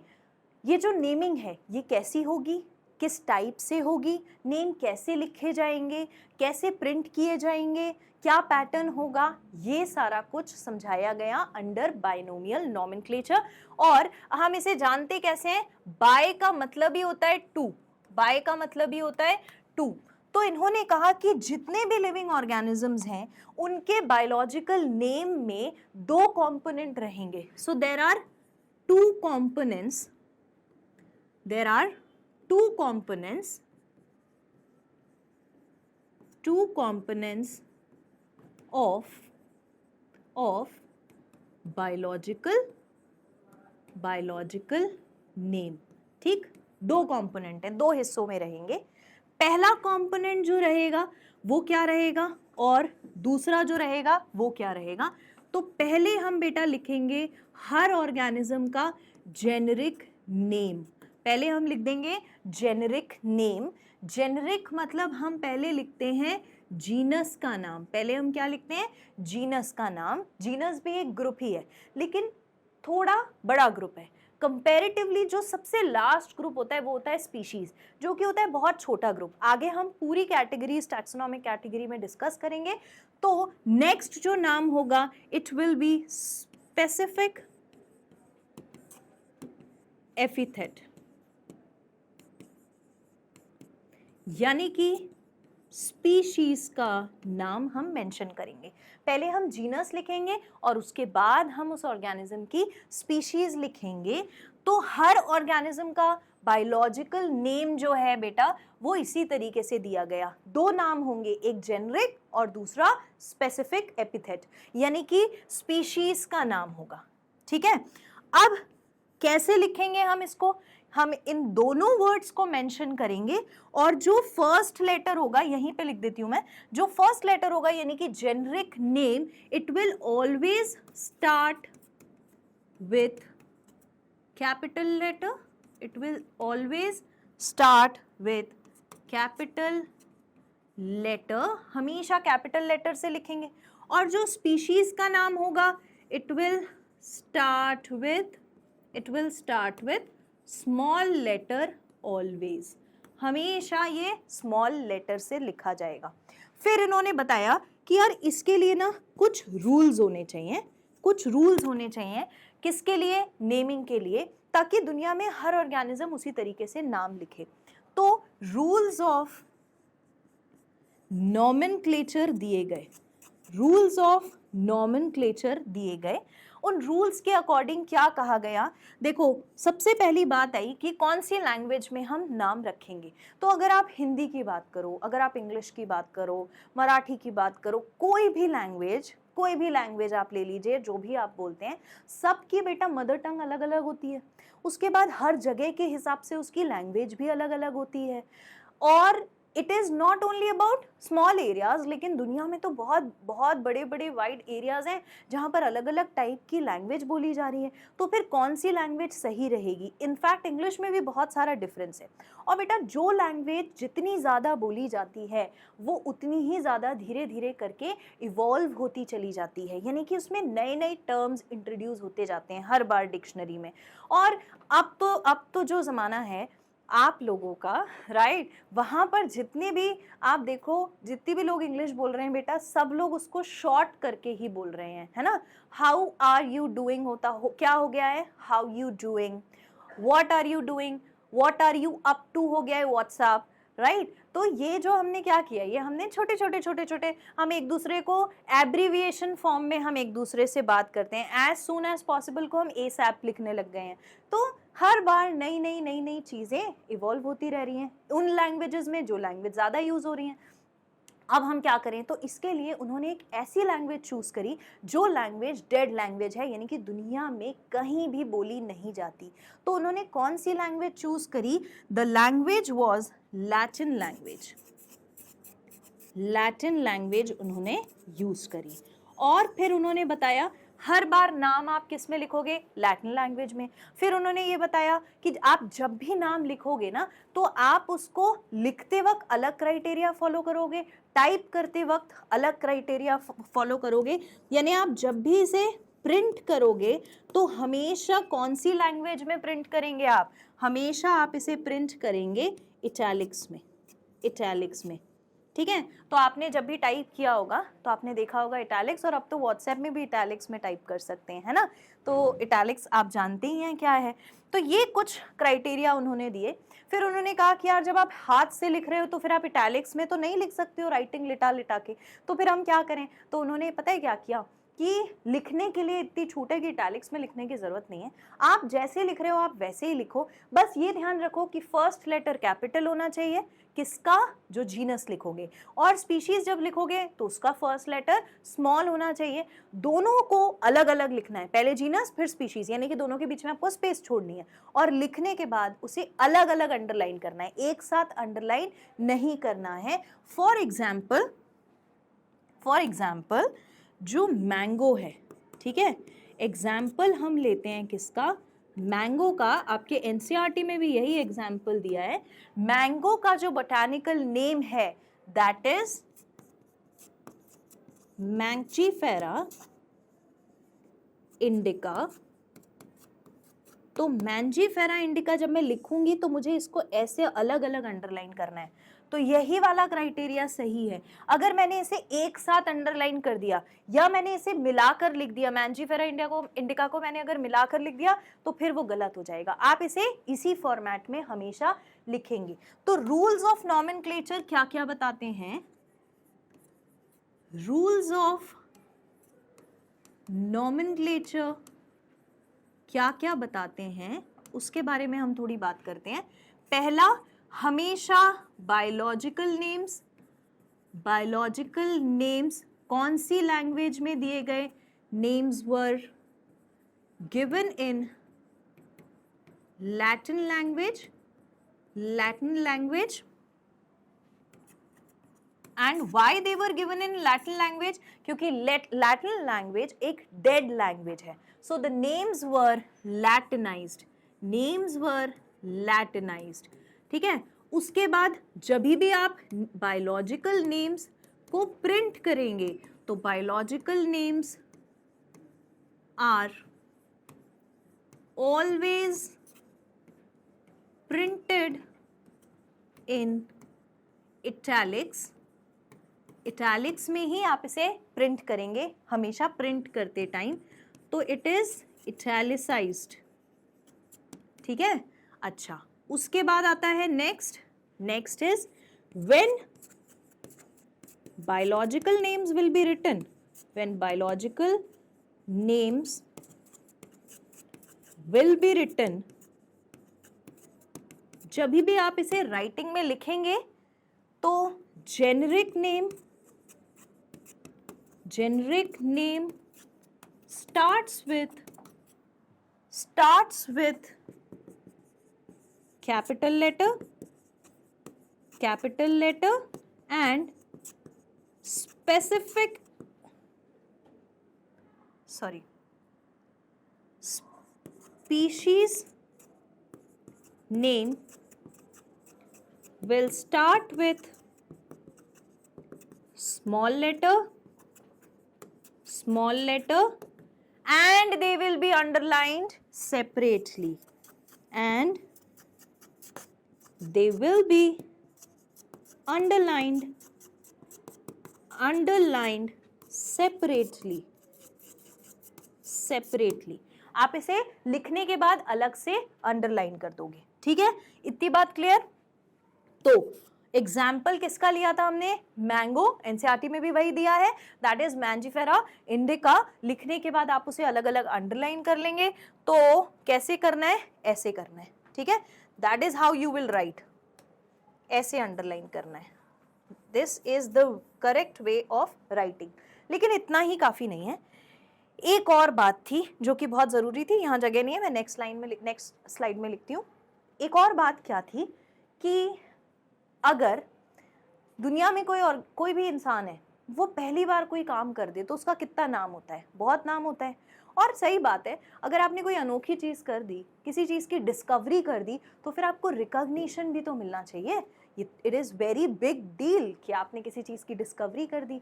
ये जो नेमिंग है ये कैसी होगी, किस टाइप से होगी, नेम कैसे लिखे जाएंगे, कैसे प्रिंट किए जाएंगे, क्या पैटर्न होगा, ये सारा कुछ समझाया गया अंडर बाइनोमियल नॉमेनक्लेचर। और हम इसे जानते कैसे हैं? बाय का मतलब ही होता है टू, तो इन्होंने कहा कि जितने भी लिविंग ऑर्गेनिजम्स हैं उनके बायोलॉजिकल नेम में दो कंपोनेंट रहेंगे। So there are two components of biological name। ठीक, दो कंपोनेंट है, दो हिस्सों में रहेंगे। पहला कंपोनेंट जो रहेगा वो क्या रहेगा, और दूसरा जो रहेगा वो क्या रहेगा? तो पहले हम बेटा लिखेंगे हर ऑर्गेनिज्म का जेनेरिक नेम। पहले हम लिख देंगे जेनेरिक नेम। जेनेरिक मतलब हम पहले लिखते हैं जीनस का नाम। पहले हम क्या लिखते हैं? जीनस का नाम। जीनस भी एक ग्रुप ही है, लेकिन थोड़ा बड़ा ग्रुप है कंपैरेटिवली। जो सबसे लास्ट ग्रुप होता है वो होता है स्पीशीज, जो कि होता है बहुत छोटा ग्रुप। आगे हम पूरी कैटेगरीज टैक्सोनॉमिक कैटेगरी में डिस्कस करेंगे। तो नेक्स्ट जो नाम होगा it will be specific epithet, यानी कि स्पीशीज का नाम हम मेंशन करेंगे। पहले हम जीनस लिखेंगे और उसके बाद हम उस ऑर्गेनिज्म की स्पीशीज लिखेंगे। तो हर ऑर्गेनिज्म का बायोलॉजिकल नेम जो है बेटा वो इसी तरीके से दिया गया। दो नाम होंगे, एक जेनरिक और दूसरा स्पेसिफिक एपिथेट, यानी कि स्पीशीज का नाम होगा। ठीक है, अब कैसे लिखेंगे हम इसको? हम इन दोनों वर्ड्स को मेंशन करेंगे और जो फर्स्ट लेटर होगा, यहीं पे लिख देती हूं मैं, जो फर्स्ट लेटर होगा यानी कि generic name, it will always start with capital letter, it will always start with capital letter, हमेशा कैपिटल लेटर से लिखेंगे। और जो स्पीशीज का नाम होगा it will start with small letter always, हमेशा ये स्मॉल लेटर से लिखा जाएगा। फिर इन्होंने बताया कि यार इसके लिए ना कुछ रूल्स होने चाहिए, कुछ रूल्स होने चाहिए किसके लिए? नेमिंग के लिए, ताकि दुनिया में हर ऑर्गेनिज्म उसी तरीके से नाम लिखे। तो रूल्स ऑफ नॉमेनक्लेचर दिए गए, रूल्स ऑफ नॉमेनक्लेचर दिए गए। उन रूल्स के अकॉर्डिंग क्या कहा गया? देखो, सबसे पहली बात आई कि कौन सी लैंग्वेज में हम नाम रखेंगे। तो अगर आप हिंदी की बात करो, अगर आप इंग्लिश की बात करो, मराठी की बात करो, कोई भी लैंग्वेज आप ले लीजिए, जो भी आप बोलते हैं, सबकी बेटा मदर टंग अलग अलग होती है। उसके बाद हर जगह के हिसाब से उसकी लैंग्वेज भी अलग अलग होती है। और it is not only about small areas, लेकिन दुनिया में तो बहुत बहुत बड़े बड़े वाइड एरियाज हैं जहाँ पर अलग अलग टाइप की लैंग्वेज बोली जा रही है। तो फिर कौन सी लैंग्वेज सही रहेगी? इनफैक्ट इंग्लिश में भी बहुत सारा डिफरेंस है। और बेटा जो लैंग्वेज जितनी ज़्यादा बोली जाती है वो उतनी ही ज़्यादा धीरे धीरे करके इवॉल्व होती चली जाती है, यानी कि उसमें नए नए टर्म्स इंट्रोड्यूस होते जाते हैं हर बार डिक्शनरी में। और अब तो जो ज़माना है आप लोगों का, राइट, वहाँ पर जितने भी आप देखो, जितने भी लोग इंग्लिश बोल रहे हैं बेटा, सब लोग उसको शॉर्ट करके ही बोल रहे हैं, है ना। हाउ आर यू डूइंग क्या हो गया है? How you doing, what are you doing, what are you up to हो गया है व्हाट्सएप, राइट। तो ये जो हमने क्या किया, ये हमने छोटे छोटे हम एक दूसरे को एब्रीविएशन फॉर्म में हम एक दूसरे से बात करते हैं। एज सून एज पॉसिबल को हम एसएप लिखने लग गए हैं। तो हर बार नई नई चीज़ें इवॉल्व होती रह रही हैं उन लैंग्वेजेस में जो लैंग्वेज ज़्यादा यूज़ हो रही हैं। अब हम क्या करें? तो इसके लिए उन्होंने एक ऐसी लैंग्वेज चूज़ करी जो लैंग्वेज डेड लैंग्वेज है, यानी कि दुनिया में कहीं भी बोली नहीं जाती। तो उन्होंने कौन सी लैंग्वेज चूज़ करी? The language was Latin language, Latin language उन्होंने यूज़ करी। और फिर उन्होंने बताया हर बार नाम आप किस में लिखोगे? लैटिन लैंग्वेज में। फिर उन्होंने ये बताया कि आप जब भी नाम लिखोगे ना, तो आप उसको लिखते वक्त अलग क्राइटेरिया फॉलो करोगे, टाइप करते वक्त अलग क्राइटेरिया फॉलो करोगे। यानी आप जब भी इसे प्रिंट करोगे तो हमेशा कौन सी लैंग्वेज में प्रिंट करेंगे? आप हमेशा आप इसे प्रिंट करेंगे इटैलिक्स में, इटैलिक्स में। ठीक है, तो आपने जब भी टाइप किया होगा तो आपने देखा होगा इटैलिक्स, और अब तो व्हाट्सएप में भी इटैलिक्स में टाइप कर सकते हैं, है ना। तो इटैलिक्स आप जानते ही हैं क्या है। तो ये कुछ क्राइटेरिया उन्होंने दिए। फिर उन्होंने कहा कि यार जब आप हाथ से लिख रहे हो तो फिर आप इटैलिक्स में तो नहीं लिख सकते हो राइटिंग लिटा लिटा के, तो फिर हम क्या करें? तो उन्होंने पता है क्या किया कि लिखने के लिए इतनी छूट है कि इटैलिक्स में लिखने की ज़रूरत नहीं है, आप जैसे लिख रहे हो आप वैसे ही लिखो। बस ये ध्यान रखो कि फर्स्ट लेटर कैपिटल होना चाहिए, किसका? जो जीनस लिखोगे। और स्पीशीज जब लिखोगे तो उसका फर्स्ट लेटर स्मॉल होना चाहिए। दोनों को अलग अलग लिखना है, पहले जीनस फिर स्पीशीज, यानी कि दोनों के बीच में आपको स्पेस छोड़नी है। और लिखने के बाद उसे अलग अलग अंडरलाइन करना है, एक साथ अंडरलाइन नहीं करना है। फॉर एग्जाम्पल जो मैंगो है, ठीक है, एग्जाम्पल हम लेते हैं किसका? मैंगो का। आपके एनसीईआरटी में भी यही एग्जाम्पल दिया है। मैंगो का जो बोटैनिकल नेम है दैट इज मैंजीफेरा इंडिका। तो मैंजीफेरा इंडिका जब मैं लिखूंगी तो मुझे इसको ऐसे अलग अलग अंडरलाइन करना है। तो यही वाला क्राइटेरिया सही है। अगर मैंने इसे एक साथ अंडरलाइन कर दिया या मैंने इसे मिलाकर लिख दिया, मैंजीफेरा इंडिका को मैंने अगर मिलाकर लिख दिया तो फिर वो गलत हो जाएगा। आप इसे इसी फॉर्मेट में हमेशा लिखेंगे। तो रूल्स ऑफ नॉमेनक्लेचर क्या क्या बताते हैं? रूल्स ऑफ नॉमेनक्लेचर क्या क्या बताते हैं उसके बारे में हम थोड़ी बात करते हैं। पहला, हमेशा बायोलॉजिकल नेम्स कौन सी लैंग्वेज में दिए गए? Names were given in Latin language and why they were given in Latin language? क्योंकि लैटिन लैंग्वेज एक डेड लैंग्वेज है। So the names were Latinised. ठीक है। उसके बाद जब भी आप बायोलॉजिकल नेम्स को प्रिंट करेंगे तो biological names are always printed in italics में ही आप इसे प्रिंट करेंगे हमेशा प्रिंट करते टाइम, तो इट इज इटैलिसाइज्ड। ठीक है। अच्छा, उसके बाद आता है next is when biological names will be written, when biological names will be written, जब भी आप इसे राइटिंग में लिखेंगे तो generic name starts with capital letter and species name will start with small letter and they will be underlined separately separately। आप इसे लिखने के बाद अलग से अंडरलाइन कर दोगे। ठीक है, इतनी बात क्लियर? तो एग्जाम्पल किसका लिया था हमने? मैंगो, एनसीईआरटी में भी वही दिया है, दैट इज मैंजीफेरा इंडिका। लिखने के बाद आप उसे अलग अलग अंडरलाइन कर लेंगे। तो कैसे करना है? ऐसे करना है। ठीक है, that is how you will write, ऐसे अंडरलाइन करना है। This is the correct way of writing. लेकिन इतना ही काफी नहीं है, एक और बात थी जो कि बहुत जरूरी थी, यहाँ जगह नहीं है, मैं नेक्स्ट स्लाइड में लिखती हूँ। एक और बात क्या थी कि अगर दुनिया में कोई भी इंसान है, वो पहली बार कोई काम कर दे तो उसका कितना नाम होता है? बहुत नाम होता है। और सही बात है, अगर आपने कोई अनोखी चीज़ कर दी, किसी चीज़ की डिस्कवरी कर दी, तो फिर आपको रिकॉग्निशन भी तो मिलना चाहिए। It is very big deal कि आपने किसी चीज़ की डिस्कवरी कर दी।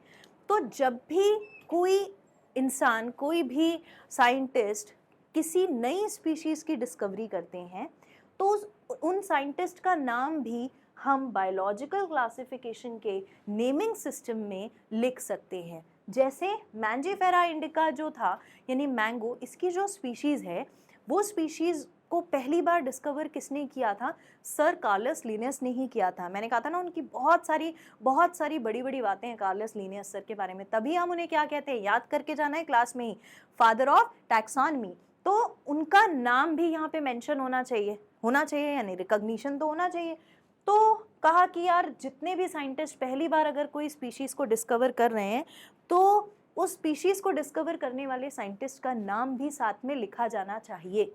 तो जब भी कोई इंसान, कोई भी साइंटिस्ट किसी नई स्पीशीज़ की डिस्कवरी करते हैं तो उन साइंटिस्ट का नाम भी हम बायोलॉजिकल क्लासिफिकेशन के नेमिंग सिस्टम में लिख सकते हैं। जैसे मैंजीफेरा इंडिका जो था, यानी मैंगो, इसकी जो स्पीशीज़ है, वो स्पीशीज़ को पहली बार डिस्कवर किसने किया था? सर कार्लस लिनियस ने ही किया था। मैंने कहा था ना, उनकी बहुत सारी बड़ी बड़ी बातें हैं कार्लस लिनियस सर के बारे में, तभी हम उन्हें क्या कहते हैं, याद करके जाना है क्लास में ही, फादर ऑफ टैक्सॉनमी। तो उनका नाम भी यहाँ पे मेंशन होना चाहिए, यानी रिकॉग्निशन तो होना चाहिए। तो कहा कि यार जितने भी साइंटिस्ट पहली बार अगर कोई स्पीशीज़ को डिस्कवर कर रहे हैं तो उस स्पीशीज़ को डिस्कवर करने वाले साइंटिस्ट का नाम भी साथ में लिखा जाना चाहिए।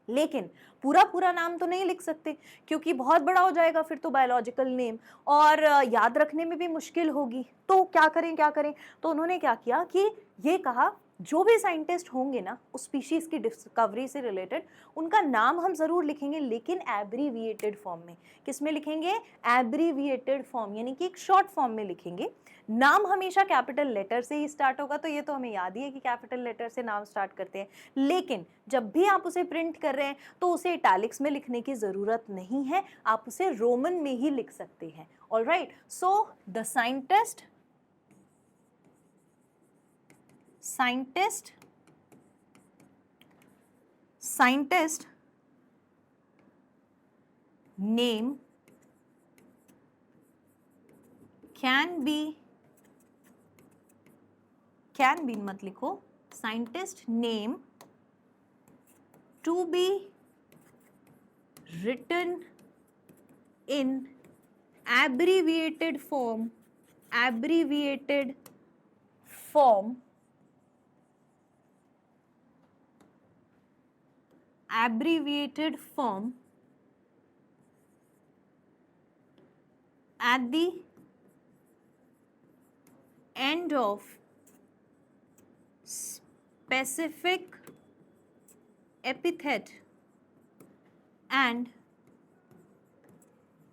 लेकिन पूरा नाम तो नहीं लिख सकते क्योंकि बहुत बड़ा हो जाएगा फिर तो बायोलॉजिकल नेम, और याद रखने में भी मुश्किल होगी। तो क्या करें? तो उन्होंने क्या किया कि ये कहा जो भी साइंटिस्ट होंगे ना उस स्पीशीज की डिस्कवरी से रिलेटेड, उनका नाम हम जरूर लिखेंगे, लेकिन एब्रीविएटेड फॉर्म में। किस में लिखेंगे? एब्रीविएटेड फॉर्म, यानी कि एक शॉर्ट फॉर्म में लिखेंगे। नाम हमेशा कैपिटल लेटर से ही स्टार्ट होगा, तो ये तो हमें याद ही है कि कैपिटल लेटर से नाम स्टार्ट करते हैं। लेकिन जब भी आप उसे प्रिंट कर रहे हैं तो उसे इटैलिक्स में लिखने की जरूरत नहीं है, आप उसे रोमन में ही लिख सकते हैं। Alright, so the scientist name can be मत लिखो, scientist name to be written in abbreviated form at the end of specific epithet and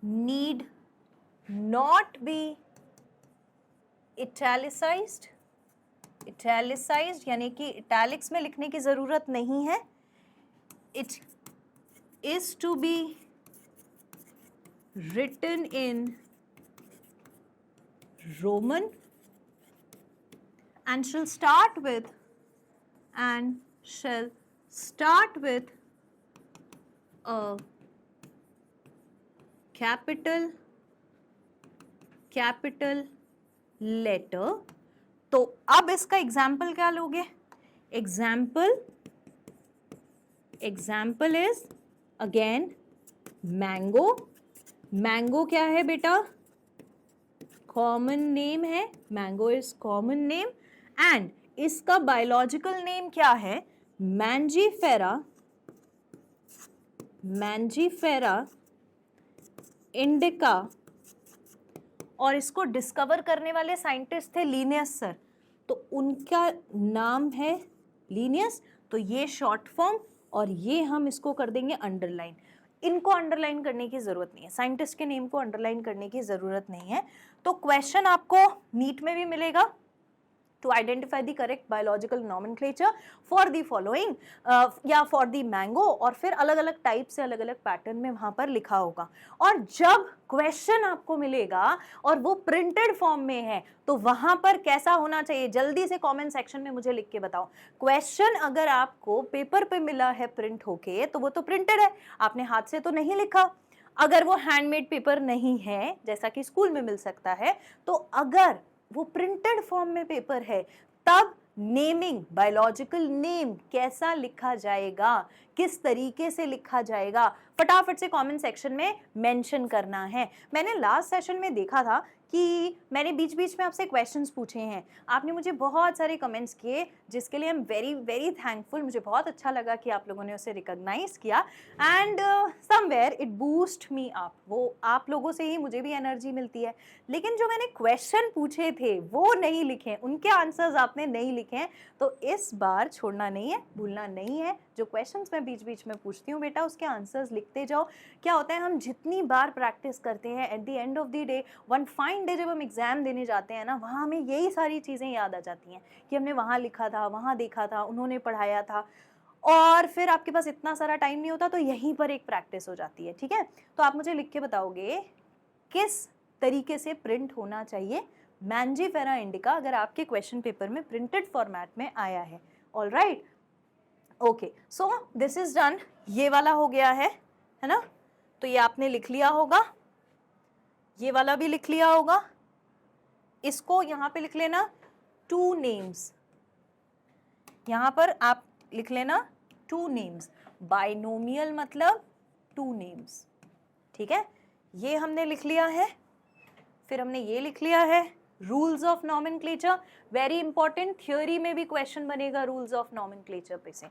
need not be italicized, यानी कि इटैलिक्स में लिखने की जरूरत नहीं है। It is to be written in Roman and shall start with a capital letter। तो अब इसका एग्जाम्पल क्या लोगे? Example is again mango. Mango क्या है बेटा? कॉमन नेम है, mango is common name. And इसका बायोलॉजिकल नेम क्या है? Mangifera indica. और इसको डिस्कवर करने वाले साइंटिस्ट थे लिनियस सर, तो उनका नाम है लिनियस। तो ये शॉर्ट फॉर्म, और ये हम इसको कर देंगे अंडरलाइन। इनको अंडरलाइन करने की जरूरत नहीं है, साइंटिस्ट के नेम को अंडरलाइन करने की जरूरत नहीं है। तो क्वेश्चन आपको नीट में भी मिलेगा, to identify the correct biological nomenclature for the following या for the mango, और फिर अलग अलग टाइप से अलग अलग पैटर्न में वहां पर लिखा होगा। और जब क्वेश्चन आपको मिलेगा और वो प्रिंटेड फॉर्म में है तो वहां पर कैसा होना चाहिए? जल्दी से कमेंट सेक्शन में मुझे लिख के बताओ। क्वेश्चन अगर आपको पेपर पे मिला है प्रिंट होके तो वो तो प्रिंटेड है, आपने हाथ से तो नहीं लिखा। अगर वो हैंडमेड पेपर नहीं है, जैसा कि स्कूल में मिल सकता है, तो अगर वो प्रिंटेड फॉर्म में पेपर है तब नेमिंग, बायोलॉजिकल नेम कैसा लिखा जाएगा, किस तरीके से लिखा जाएगा, फटाफट से कमेंट सेक्शन में मेंशन करना है। मैंने लास्ट सेशन में देखा था कि मैंने बीच बीच में आपसे क्वेश्चंस पूछे हैं, आपने मुझे बहुत सारे कमेंट्स किए, जिसके लिए I am very very thankful. मुझे बहुत अच्छा लगा कि आप लोगों ने उसे रिकॉग्नाइज किया and somewhere it boost me up. वो आप लोगों से ही मुझे भी एनर्जी मिलती है। लेकिन जो मैंने क्वेश्चन पूछे थे वो नहीं लिखे, उनके आंसर्स आपने नहीं लिखे हैं, तो इस बार छोड़ना नहीं है, भूलना नहीं है। जो क्वेश्चंस मैं बीच बीच में पूछती हूँ बेटा, उसके आंसर्स लिखते जाओ। क्या होता है, हम जितनी बार प्रैक्टिस करते हैं, at the end of the day, one fine day जब हम एग्जाम देने जाते हैं ना, वहाँ हमें यही सारी चीज़ें याद आ जाती हैं कि हमने वहाँ लिखा था, वहाँ देखा था, उन्होंने पढ़ाया था। और फिर आपके पास इतना सारा टाइम नहीं होता, तो यहीं पर एक प्रैक्टिस हो जाती है। ठीक है, तो आप मुझे लिख के बताओगे किस तरीके से प्रिंट होना चाहिए मैंजीफेरा इंडिका, अगर आपके क्वेश्चन पेपर में प्रिंटेड फॉर्मेट में आया है। All right, okay, so this is done. ये वाला हो गया है ना, तो ये आपने लिख लिया होगा, ये वाला भी लिख लिया होगा। इसको यहाँ पे लिख लेना 2 नेम्स, यहाँ पर आप लिख लेना 2 नेम्स। बाइनोमियल मतलब 2 नेम्स। ठीक है, ये हमने लिख लिया है। फिर हमने ये लिख लिया है rules of nomenclature, very important, theory में भी क्वेश्चन बनेगा रूल्स ऑफ नॉमेनक्लेचर पे से।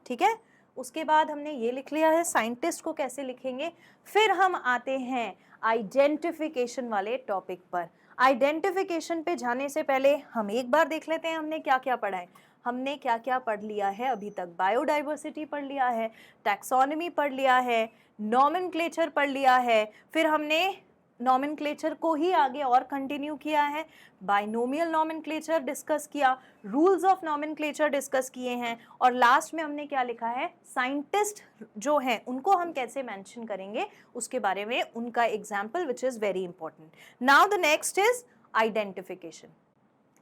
ठीक है, उसके बाद हमने ये लिख लिया है साइंटिस्ट को कैसे लिखेंगे। फिर हम आते हैं आइडेंटिफिकेशन वाले टॉपिक पर। आइडेंटिफिकेशन पे जाने से पहले हम एक बार देख लेते हैं हमने क्या क्या पढ़ा है। हमने क्या क्या पढ़ लिया है अभी तक? बायोडाइवर्सिटी पढ़ लिया है, टैक्सोनॉमी पढ़ लिया है, नॉमेनक्लेचर पढ़ लिया है, फिर हमने नॉमेनक्लेचर को ही आगे और कंटिन्यू किया है, बाइनोमियल नॉमेनक्लेचर डिस्कस किया, रूल्स ऑफ नॉमेनक्लेचर डिस्कस किए हैं, और लास्ट में हमने क्या लिखा है, साइंटिस्ट जो हैं उनको हम कैसे मेंशन करेंगे उसके बारे में, उनका example which is very important. Now the next is identification.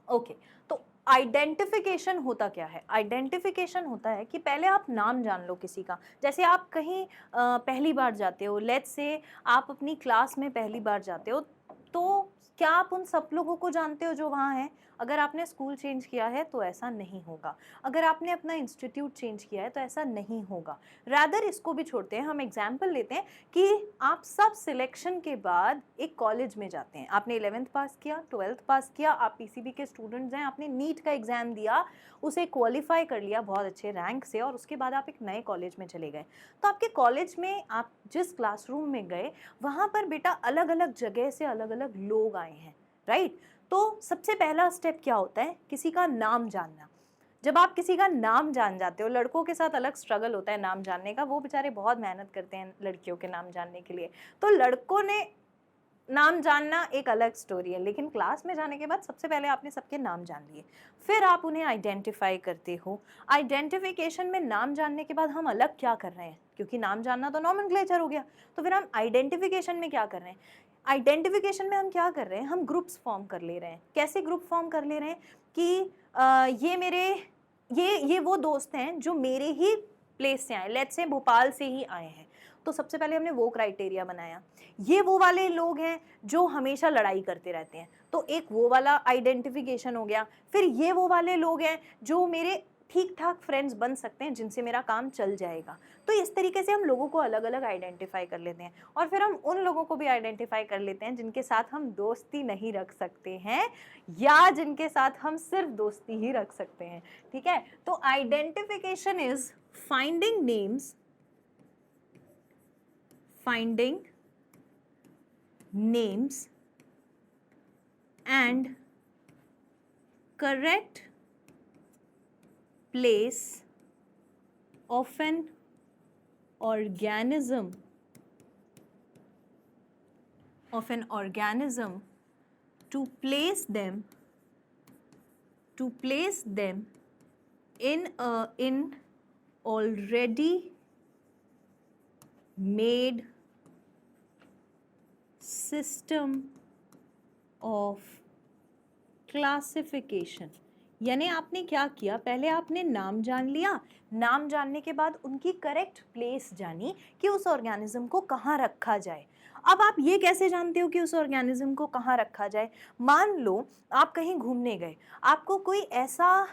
Okay, तो आइडेंटिफिकेशन होता क्या है? आइडेंटिफिकेशन होता है कि पहले आप नाम जान लो किसी का. जैसे आप कहीं पहली बार जाते हो, लेट्स से आप अपनी क्लास में पहली बार जाते हो, तो क्या आप उन सब लोगों को जानते हो जो वहाँ हैं? अगर आपने स्कूल चेंज किया है तो ऐसा नहीं होगा. अगर आपने अपना इंस्टीट्यूट चेंज किया है तो ऐसा नहीं होगा. रादर इसको भी छोड़ते हैं, हम एग्जाम्पल लेते हैं कि आप सब सिलेक्शन के बाद एक कॉलेज में जाते हैं. आपने 11th पास किया, 12th पास किया, आप पीसीबी के स्टूडेंट्स हैं, आपने नीट का एग्ज़ाम दिया, उसे क्वालिफाई कर लिया बहुत अच्छे रैंक से, और उसके बाद आप एक नए कॉलेज में चले गए. तो आपके कॉलेज में आप जिस क्लासरूम में गए वहाँ पर बेटा अलग अलग जगह से अलग अलग लोग आए हैं, राइट? तो सबसे पहला स्टेप क्या होता है? किसी का नाम जानना. जब आप किसी का नाम जान जाते हो, लड़कों के साथ अलग स्ट्रगल होता है नाम जानने का, वो बेचारे बहुत मेहनत करते हैं लड़कियों के नाम जानने के लिए. तो लड़कों ने नाम जानना एक अलग स्टोरी है, लेकिन क्लास में जाने के बाद सबसे पहले आपने सबके नाम जान लिए, फिर आप उन्हें आइडेंटिफाई करते हो. आइडेंटिफिकेशन में नाम जानने के बाद हम अलग क्या कर रहे हैं? क्योंकि नाम जानना तो नॉमेनक्लेचर हो गया, तो फिर हम आइडेंटिफिकेशन में क्या कर रहे हैं? आइडेंटिफिकेशन में हम क्या कर रहे हैं? हम ग्रुप्स फॉर्म कर ले रहे हैं. कैसे ग्रुप फॉर्म कर ले रहे हैं कि ये मेरे ये वो दोस्त हैं जो मेरे ही प्लेस से आए, लेट्स से भोपाल से ही आए हैं. तो सबसे पहले हमने वो क्राइटेरिया बनाया. ये वो वाले लोग हैं जो हमेशा लड़ाई करते रहते हैं, तो एक वो वाला आइडेंटिफिकेशन हो गया. फिर ये वो वाले लोग हैं जो मेरे ठीक ठाक फ्रेंड्स बन सकते हैं, जिनसे मेरा काम चल जाएगा. तो इस तरीके से हम लोगों को अलग अलग आइडेंटिफाई कर लेते हैं, और फिर हम उन लोगों को भी आइडेंटिफाई कर लेते हैं जिनके साथ हम दोस्ती नहीं रख सकते हैं, या जिनके साथ हम सिर्फ दोस्ती ही रख सकते हैं. ठीक है, तो identification is finding names, finding names and correct place of an organism to place them in already made system of classification. यानी आपने क्या किया? पहले आपने नाम जान लिया, नाम जानने के बाद उनकी करेक्ट प्लेस जानी कि उस ऑर्गेनिज्म को कहाँ रखा जाए. अब आप ये कैसे जानते हो कि उस ऑर्गेनिज्म को कहाँ रखा जाए? मान लो आप कहीं घूमने गए, आपको कोई ऐसा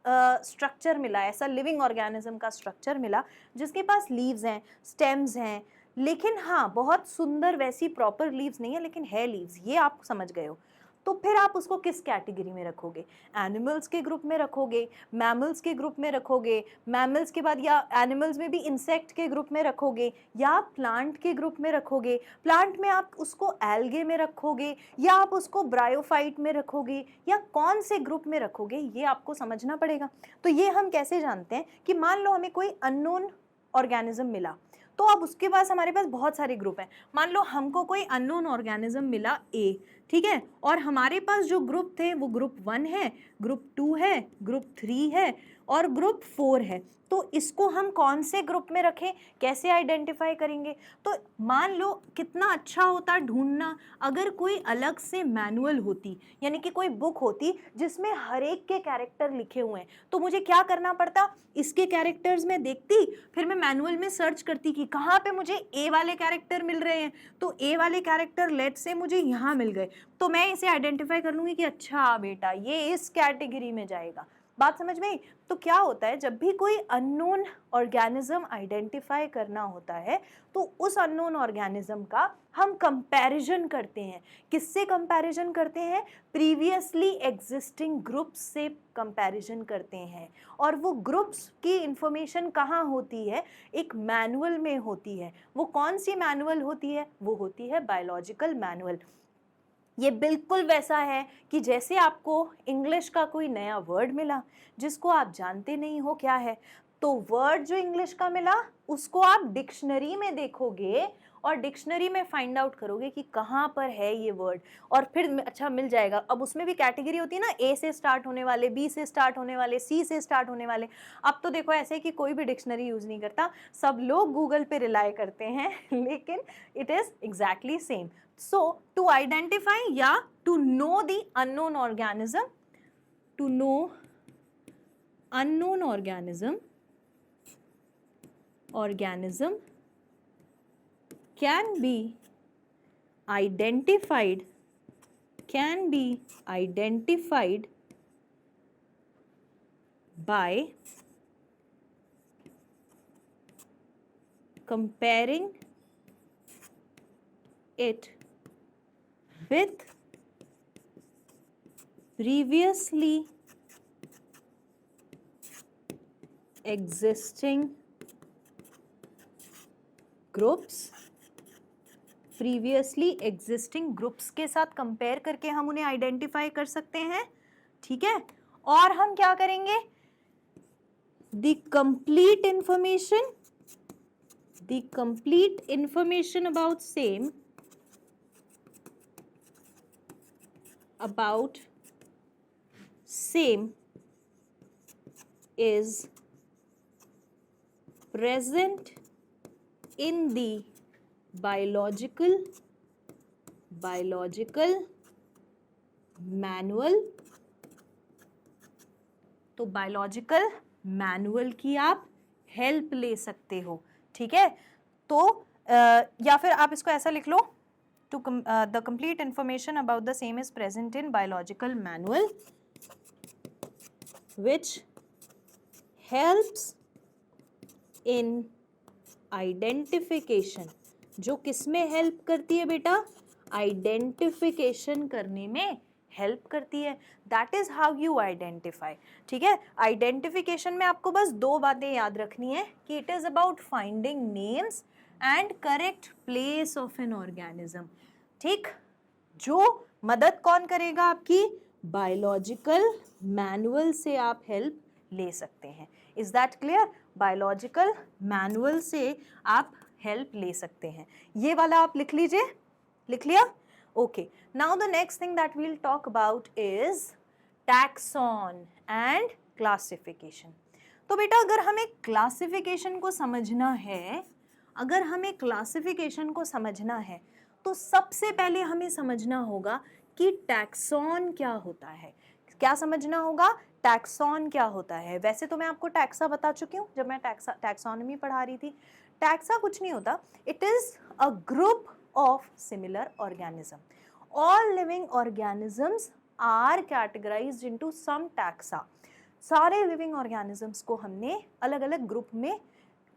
स्ट्रक्चर मिला, ऐसा लिविंग ऑर्गेनिज्म का स्ट्रक्चर मिला जिसके पास लीव्स हैं, स्टेम्स हैं, लेकिन हाँ बहुत सुंदर वैसी प्रॉपर लीव्स नहीं है, लेकिन है लीव्स, ये आप समझ गए हो. तो फिर आप उसको किस कैटेगरी में रखोगे? एनिमल्स के ग्रुप में रखोगे, मैमल्स के ग्रुप में रखोगे, मैमल्स के बाद या एनिमल्स में भी इंसेक्ट के ग्रुप में रखोगे, या प्लांट के ग्रुप में रखोगे, प्लांट में आप उसको एल्गे में रखोगे, या आप उसको ब्रायोफाइट में रखोगे, या कौन से ग्रुप में रखोगे, ये आपको समझना पड़ेगा. तो ये हम कैसे जानते हैं कि मान लो हमें कोई अननोन ऑर्गेनिज्म मिला, तो अब उसके पास हमारे पास बहुत सारे ग्रुप हैं. मान लो हमको कोई अननोन ऑर्गेनिज्म मिला ए, ठीक है, और हमारे पास जो ग्रुप थे वो ग्रुप 1 है, ग्रुप 2 है, ग्रुप 3 है और ग्रुप 4 है. तो इसको हम कौन से ग्रुप में रखें, कैसे आइडेंटिफाई करेंगे? तो मान लो कितना अच्छा होता ढूंढना अगर कोई अलग से मैनुअल होती, यानी कि कोई बुक होती जिसमें हर एक के कैरेक्टर लिखे हुए हैं. तो मुझे क्या करना पड़ता? इसके कैरेक्टर्स में देखती, फिर मैं मैनुअल में सर्च करती कि कहाँ पे मुझे ए वाले कैरेक्टर मिल रहे हैं. तो ए वाले कैरेक्टर लेट से मुझे यहाँ मिल गए, तो मैं इसे आइडेंटिफाई कर लूँगी कि अच्छा बेटा ये इस कैटेगरी में जाएगा. बात समझ में आई? तो क्या होता है, जब भी कोई अननोन ऑर्गेनिज्म आइडेंटिफाई करना होता है तो उस अननोन ऑर्गेनिज्म का हम कंपैरिजन करते हैं. किससे कंपैरिजन करते हैं? प्रीवियसली एग्जिस्टिंग ग्रुप्स से कंपैरिजन करते हैं. और वो ग्रुप्स की इंफॉर्मेशन कहाँ होती है? एक मैनुअल में होती है. वो कौन सी मैनुअल होती है? वो होती है बायोलॉजिकल मैनुअल. ये बिल्कुल वैसा है कि जैसे आपको इंग्लिश का कोई नया वर्ड मिला जिसको आप जानते नहीं हो क्या है, तो वर्ड जो इंग्लिश का मिला उसको आप डिक्शनरी में देखोगे और डिक्शनरी में फाइंड आउट करोगे कि कहाँ पर है ये वर्ड, और फिर अच्छा मिल जाएगा। अब उसमें भी कैटेगरी होती है ना, ए से स्टार्ट होने वाले, बी से स्टार्ट होने वाले, सी से स्टार्ट होने वाले। अब तो देखो ऐसे कि कोई भी डिक्शनरी यूज नहीं करता, सब लोग गूगल पे रिलाई करते हैं लेकिन it is exactly same. So to identify, yeah, to know the unknown organism, to know unknown organism can be identified by comparing it with previously existing groups. Previously existing groups के साथ compare करके हम उन्हें identify कर सकते हैं, ठीक है। और हम क्या करेंगे, the complete information about same is present in the biological manual। तो बायोलॉजिकल मैनुअल की आप हेल्प ले सकते हो, ठीक है। तो या फिर आप इसको ऐसा लिख लो, to the complete information about the same is present in biological manual which helps in identification। जो किसमें हेल्प करती है बेटा, आइडेंटिफिकेशन करने में हेल्प करती है। That is how you identify, ठीक है। आइडेंटिफिकेशन में आपको बस दो बातें याद रखनी है कि it is about finding names and correct place of an organism, ठीक। जो मदद कौन करेगा आपकी, बायोलॉजिकल मैनुअल से आप हेल्प ले सकते हैं। Is that clear, biological manual से आप हेल्प ले सकते हैं। ये वाला आप लिख लीजिए, लिख लिया, okay. Now the next thing that we'll talk about is taxon and classification. तो बेटा अगर हमें क्लासिफिकेशन को समझना है, तो सबसे पहले हमें समझना होगा कि टैक्सॉन क्या होता है। क्या समझना होगा, टैक्सॉन क्या होता है। वैसे तो मैं आपको टैक्सा बता चुकी हूँ जब मैं टैक्सोनॉमी पढ़ा रही थी। टैक्सा कुछ नहीं होता, it is a group of similar organism. All living organisms are categorized into some taxa. सारे लिविंग ऑर्गेनिजम्स को हमने अलग अलग ग्रुप में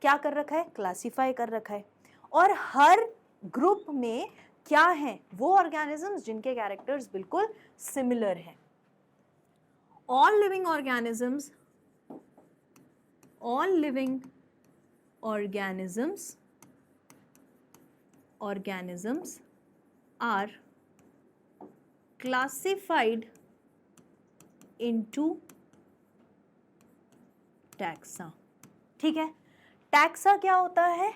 क्या कर रखा है, क्लासीफाई कर रखा है। और हर ग्रुप में क्या हैं, वो ऑर्गेनिजम्स जिनके कैरेक्टर्स बिल्कुल सिमिलर हैं। all living organisms are classified into taxa, ठीक है। टैक्सा क्या होता है,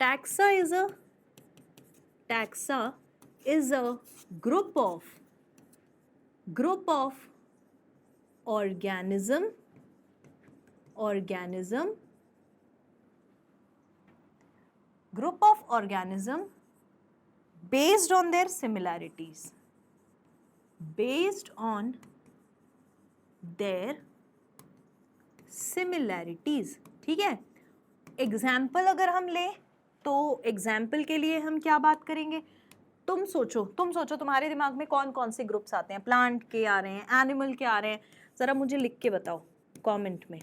taxa is a group of organism based on their similarities, ठीक है। एग्जाम्पल अगर हम ले तो एग्जाम्पल के लिए हम क्या बात करेंगे, तुम सोचो तुम्हारे दिमाग में कौन कौन से ग्रुप्स आते हैं, प्लांट के आ रहे हैं, एनिमल के आ रहे हैं, जरा मुझे लिख के बताओ कमेंट में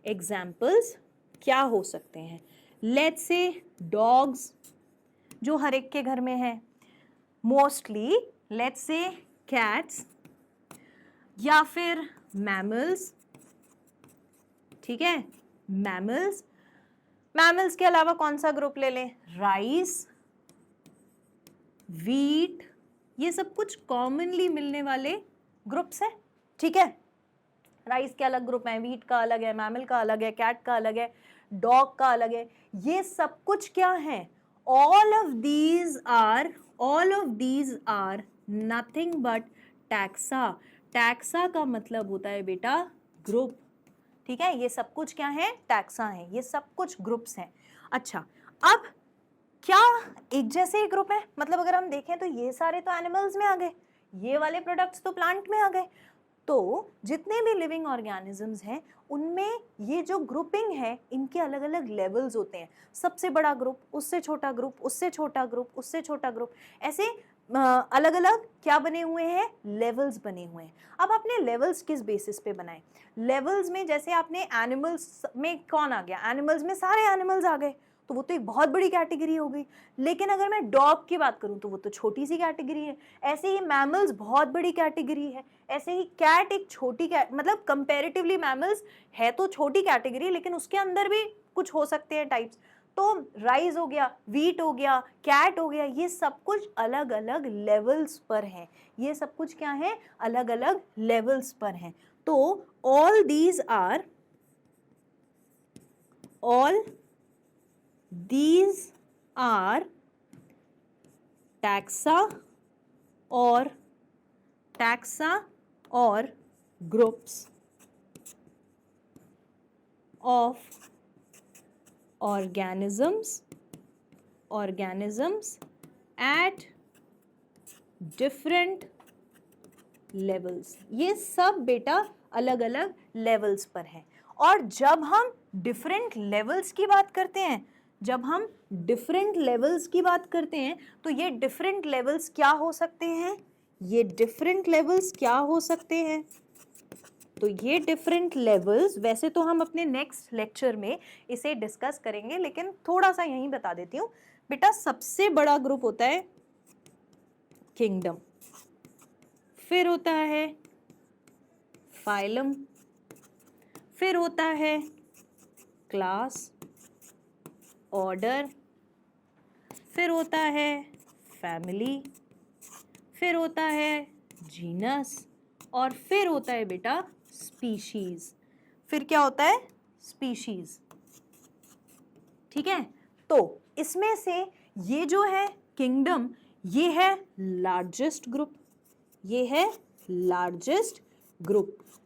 एग्जाम्पल्स क्या हो सकते हैं। लेट्स से डॉग्स, जो हर एक के घर में है मोस्टली, लेट्स से कैट्स, या फिर मैमल्स, ठीक है। मैमल्स के अलावा कौन सा ग्रुप ले लें, राइस, वीट, ये सब कुछ कॉमनली मिलने वाले ग्रुप्स हैं, ठीक है। राइस के अलग ग्रुप हैं, वीट का अलग है, मैमल का अलग है, कैट का अलग है, डॉग का अलग है, ये सब कुछ क्या है, all of these are nothing but taxa। Taxa का मतलब होता है बेटा ग्रुप, ठीक है। ये सब कुछ क्या है, टैक्सा है, ये सब कुछ ग्रुप्स हैं। अच्छा, अब क्या एक जैसे ही ग्रुप है, मतलब अगर हम देखें तो ये सारे तो एनिमल्स में आ गए, ये वाले प्रोडक्ट्स तो प्लांट में आ गए, तो जितने भी लिविंग ऑर्गेनिजम्स हैं उनमें ये जो ग्रुपिंग है इनके अलग अलग लेवल्स होते हैं। सबसे बड़ा ग्रुप, उससे छोटा ग्रुप, उससे छोटा ग्रुप, उससे छोटा ग्रुप, ऐसे अलग अलग क्या बने हुए हैं, लेवल्स बने हुए हैं। अब आपने लेवल्स किस बेसिस पे बनाए, लेवल्स में जैसे आपने एनिमल्स में कौन आ गया, एनिमल्स में सारे एनिमल्स आ गए, तो वो तो एक बहुत बड़ी कैटेगरी हो गई। लेकिन अगर मैं डॉग की बात करूं तो वो तो छोटी सी कैटेगरी है। ऐसे ही मैमल्स बहुत बड़ी कैटेगरी है, ऐसे ही कैट एक छोटी मतलब कंपैरेटिवली मैमल्स है तो छोटी कैटेगरी, लेकिन उसके अंदर भी कुछ हो सकते हैं टाइप्स। तो राइस हो गया, वीट हो गया, कैट हो गया, ये सब कुछ अलग अलग लेवल्स पर है, ये सब कुछ क्या है, अलग अलग लेवल्स पर है। तो all these are taxa or groups of organisms at different levels। ये सब बेटा अलग अलग लेवल्स पर है। और जब हम डिफरेंट लेवल्स की बात करते हैं, तो ये डिफरेंट लेवल्स क्या हो सकते हैं, तो ये डिफरेंट लेवल्स वैसे तो हम अपने नेक्स्ट लेक्चर में इसे डिस्कस करेंगे, लेकिन थोड़ा सा यहीं बता देती हूँ बेटा। सबसे बड़ा ग्रुप होता है किंगडम, फिर होता है फाइलम, फिर होता है क्लास, ऑर्डर, फिर होता है फैमिली, फिर होता है जीनस, और फिर होता है बेटा स्पीशीज। फिर क्या होता है, स्पीशीज, ठीक है। तो इसमें से ये जो है किंगडम, ये है लार्जेस्ट ग्रुप,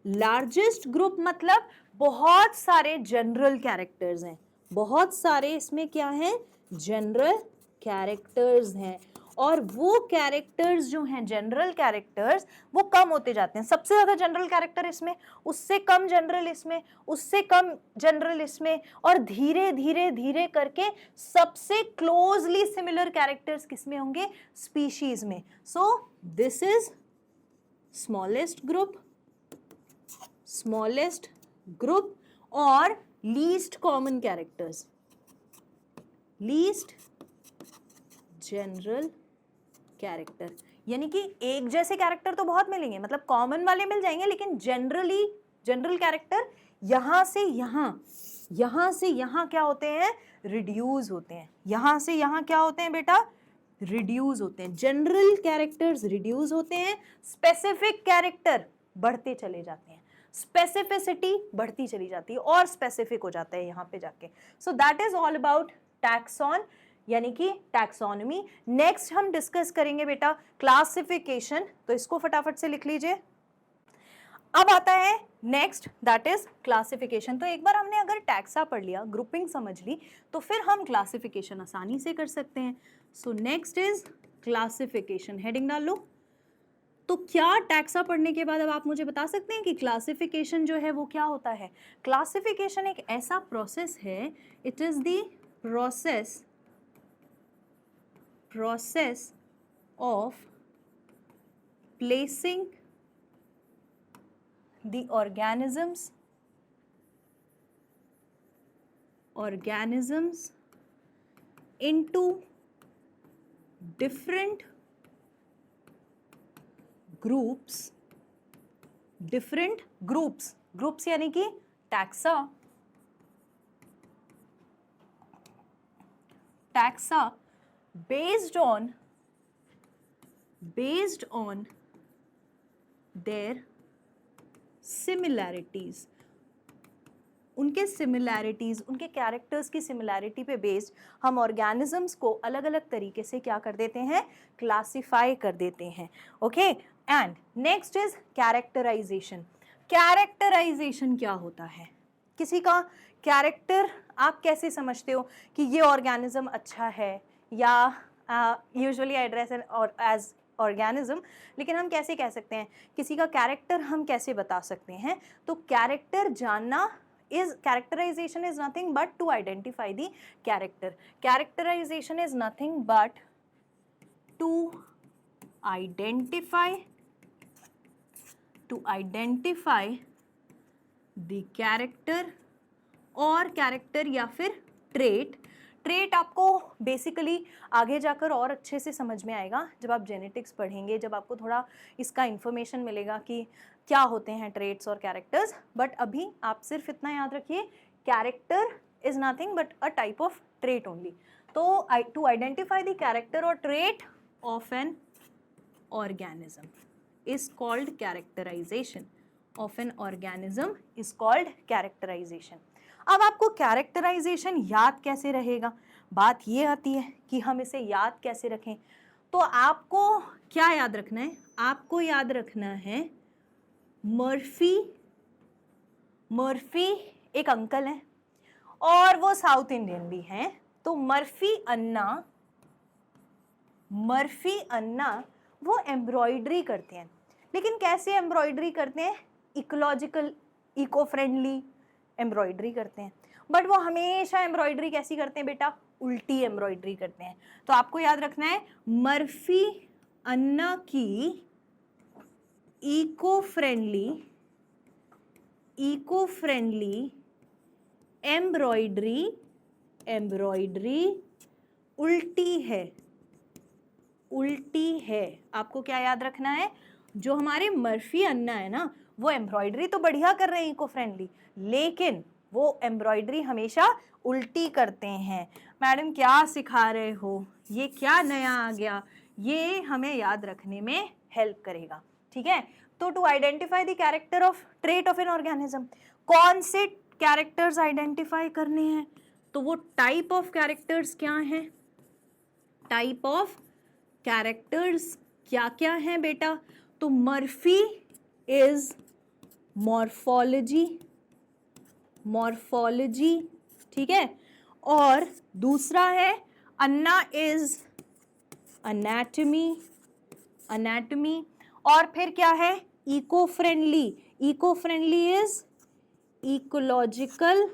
लार्जेस्ट ग्रुप मतलब बहुत सारे जनरल कैरेक्टर्स हैं, बहुत सारे इसमें क्या हैं, जनरल कैरेक्टर्स हैं। और वो कैरेक्टर्स जो हैं, जनरल कैरेक्टर्स, वो कम होते जाते हैं। सबसे ज्यादा जनरल कैरेक्टर इसमें, उससे कम जनरल इसमें, उससे कम जनरल इसमें, और धीरे धीरे धीरे करके सबसे क्लोजली सिमिलर कैरेक्टर्स किसमें होंगे, स्पीशीज में। So this is smallest group और least common characters, least general character, यानी कि एक जैसे कैरेक्टर तो बहुत मिलेंगे, मतलब कॉमन वाले मिल जाएंगे, लेकिन जनरल कैरेक्टर यहां से यहां क्या होते हैं, रिड्यूस होते हैं। यहां से यहां क्या होते हैं बेटा, रिड्यूस होते हैं। जनरल कैरेक्टर्स रिड्यूस होते हैं, स्पेसिफिक कैरेक्टर बढ़ते चले जाते हैं, स्पेसिफिसिटी बढ़ती चली जाती है और स्पेसिफिक हो जाता है यहां पे जाके। सो that is all about taxon, यानी कि टैक्सोनॉमी। नेक्स्ट हम डिस्कस करेंगे बेटा क्लासिफिकेशन, तो इसको फटाफट से लिख लीजिए। अब आता है नेक्स्ट, दैट इज क्लासिफिकेशन। तो एक बार हमने अगर टैक्सा पढ़ लिया, ग्रुपिंग समझ ली, तो फिर हम क्लासिफिकेशन आसानी से कर सकते हैं। So next is classification, heading डाल लो। तो क्या टैक्सा पढ़ने के बाद अब आप मुझे बता सकते हैं कि क्लासिफिकेशन जो है वो क्या होता है। क्लासिफिकेशन एक ऐसा प्रोसेस है, it is the process of placing the organisms into different groups यानी कि taxa based on based on their similarities, उनके सिमिलैरिटीज़, उनके कैरेक्टर्स की सिमिलैरिटी पे बेस्ड हम ऑर्गेनिजम्स को अलग अलग तरीके से क्या कर देते हैं, क्लासिफाई कर देते हैं. Okay, and next is characterization. Characterization क्या होता है? किसी का कैरेक्टर आप कैसे समझते हो कि ये ऑर्गेनिज्म अच्छा है, या usually I address as organism, लेकिन हम कैसे कह सकते हैं किसी का कैरेक्टर, हम कैसे बता सकते हैं? तो कैरेक्टर जानना is characterization is nothing but to identify the character. Characterization is nothing but to identify the character और character या फिर trait. ट्रेट आपको बेसिकली आगे जाकर और अच्छे से समझ में आएगा जब आप जेनेटिक्स पढ़ेंगे, जब आपको थोड़ा इसका इन्फॉर्मेशन मिलेगा कि क्या होते हैं ट्रेट्स और कैरेक्टर्स. बट अभी आप सिर्फ इतना याद रखिए, character is nothing but a type of trait only. तो टू आइडेंटिफाई द कैरेक्टर और trait of an organism is called characterisation. Of an organism is called characterisation. अब आपको कैरेक्टराइजेशन याद कैसे रहेगा? बात ये आती है कि हम इसे याद कैसे रखें. तो आपको क्या याद रखना है? आपको याद रखना है मर्फी एक अंकल हैं और वो साउथ इंडियन भी हैं. तो मर्फी अन्ना वो एम्ब्रॉयडरी करते हैं. लेकिन कैसे एम्ब्रॉयडरी करते हैं? इकोलॉजिकल, इको फ्रेंडली एम्ब्रॉयडरी करते हैं. बट वो हमेशा एम्ब्रॉयडरी कैसी करते हैं बेटा? उल्टी एम्ब्रॉयडरी करते हैं. तो आपको याद रखना है मर्फी अन्ना की इको फ्रेंडली एम्ब्रॉयडरी उल्टी है. आपको क्या याद रखना है? जो हमारे मर्फी अन्ना है ना, वो एम्ब्रॉयडरी तो बढ़िया कर रहे हैं इको फ्रेंडली, लेकिन वो एम्ब्रॉयडरी हमेशा उल्टी करते हैं. मैडम क्या सिखा रहे हो? ये क्या नया आ गया? ये हमें याद रखने में हेल्प करेगा. ठीक है, तो to identify the character of trait of an organism, कौन से कैरेक्टर्स आइडेंटिफाई करने हैं? तो वो टाइप ऑफ कैरेक्टर्स क्या हैं? टाइप ऑफ कैरेक्टर्स क्या क्या हैं बेटा? तो मर्फी इज मॉर्फोलॉजी, ठीक है, और दूसरा है अन्ना इज एनाटमी, और फिर क्या है? Eco friendly is ecological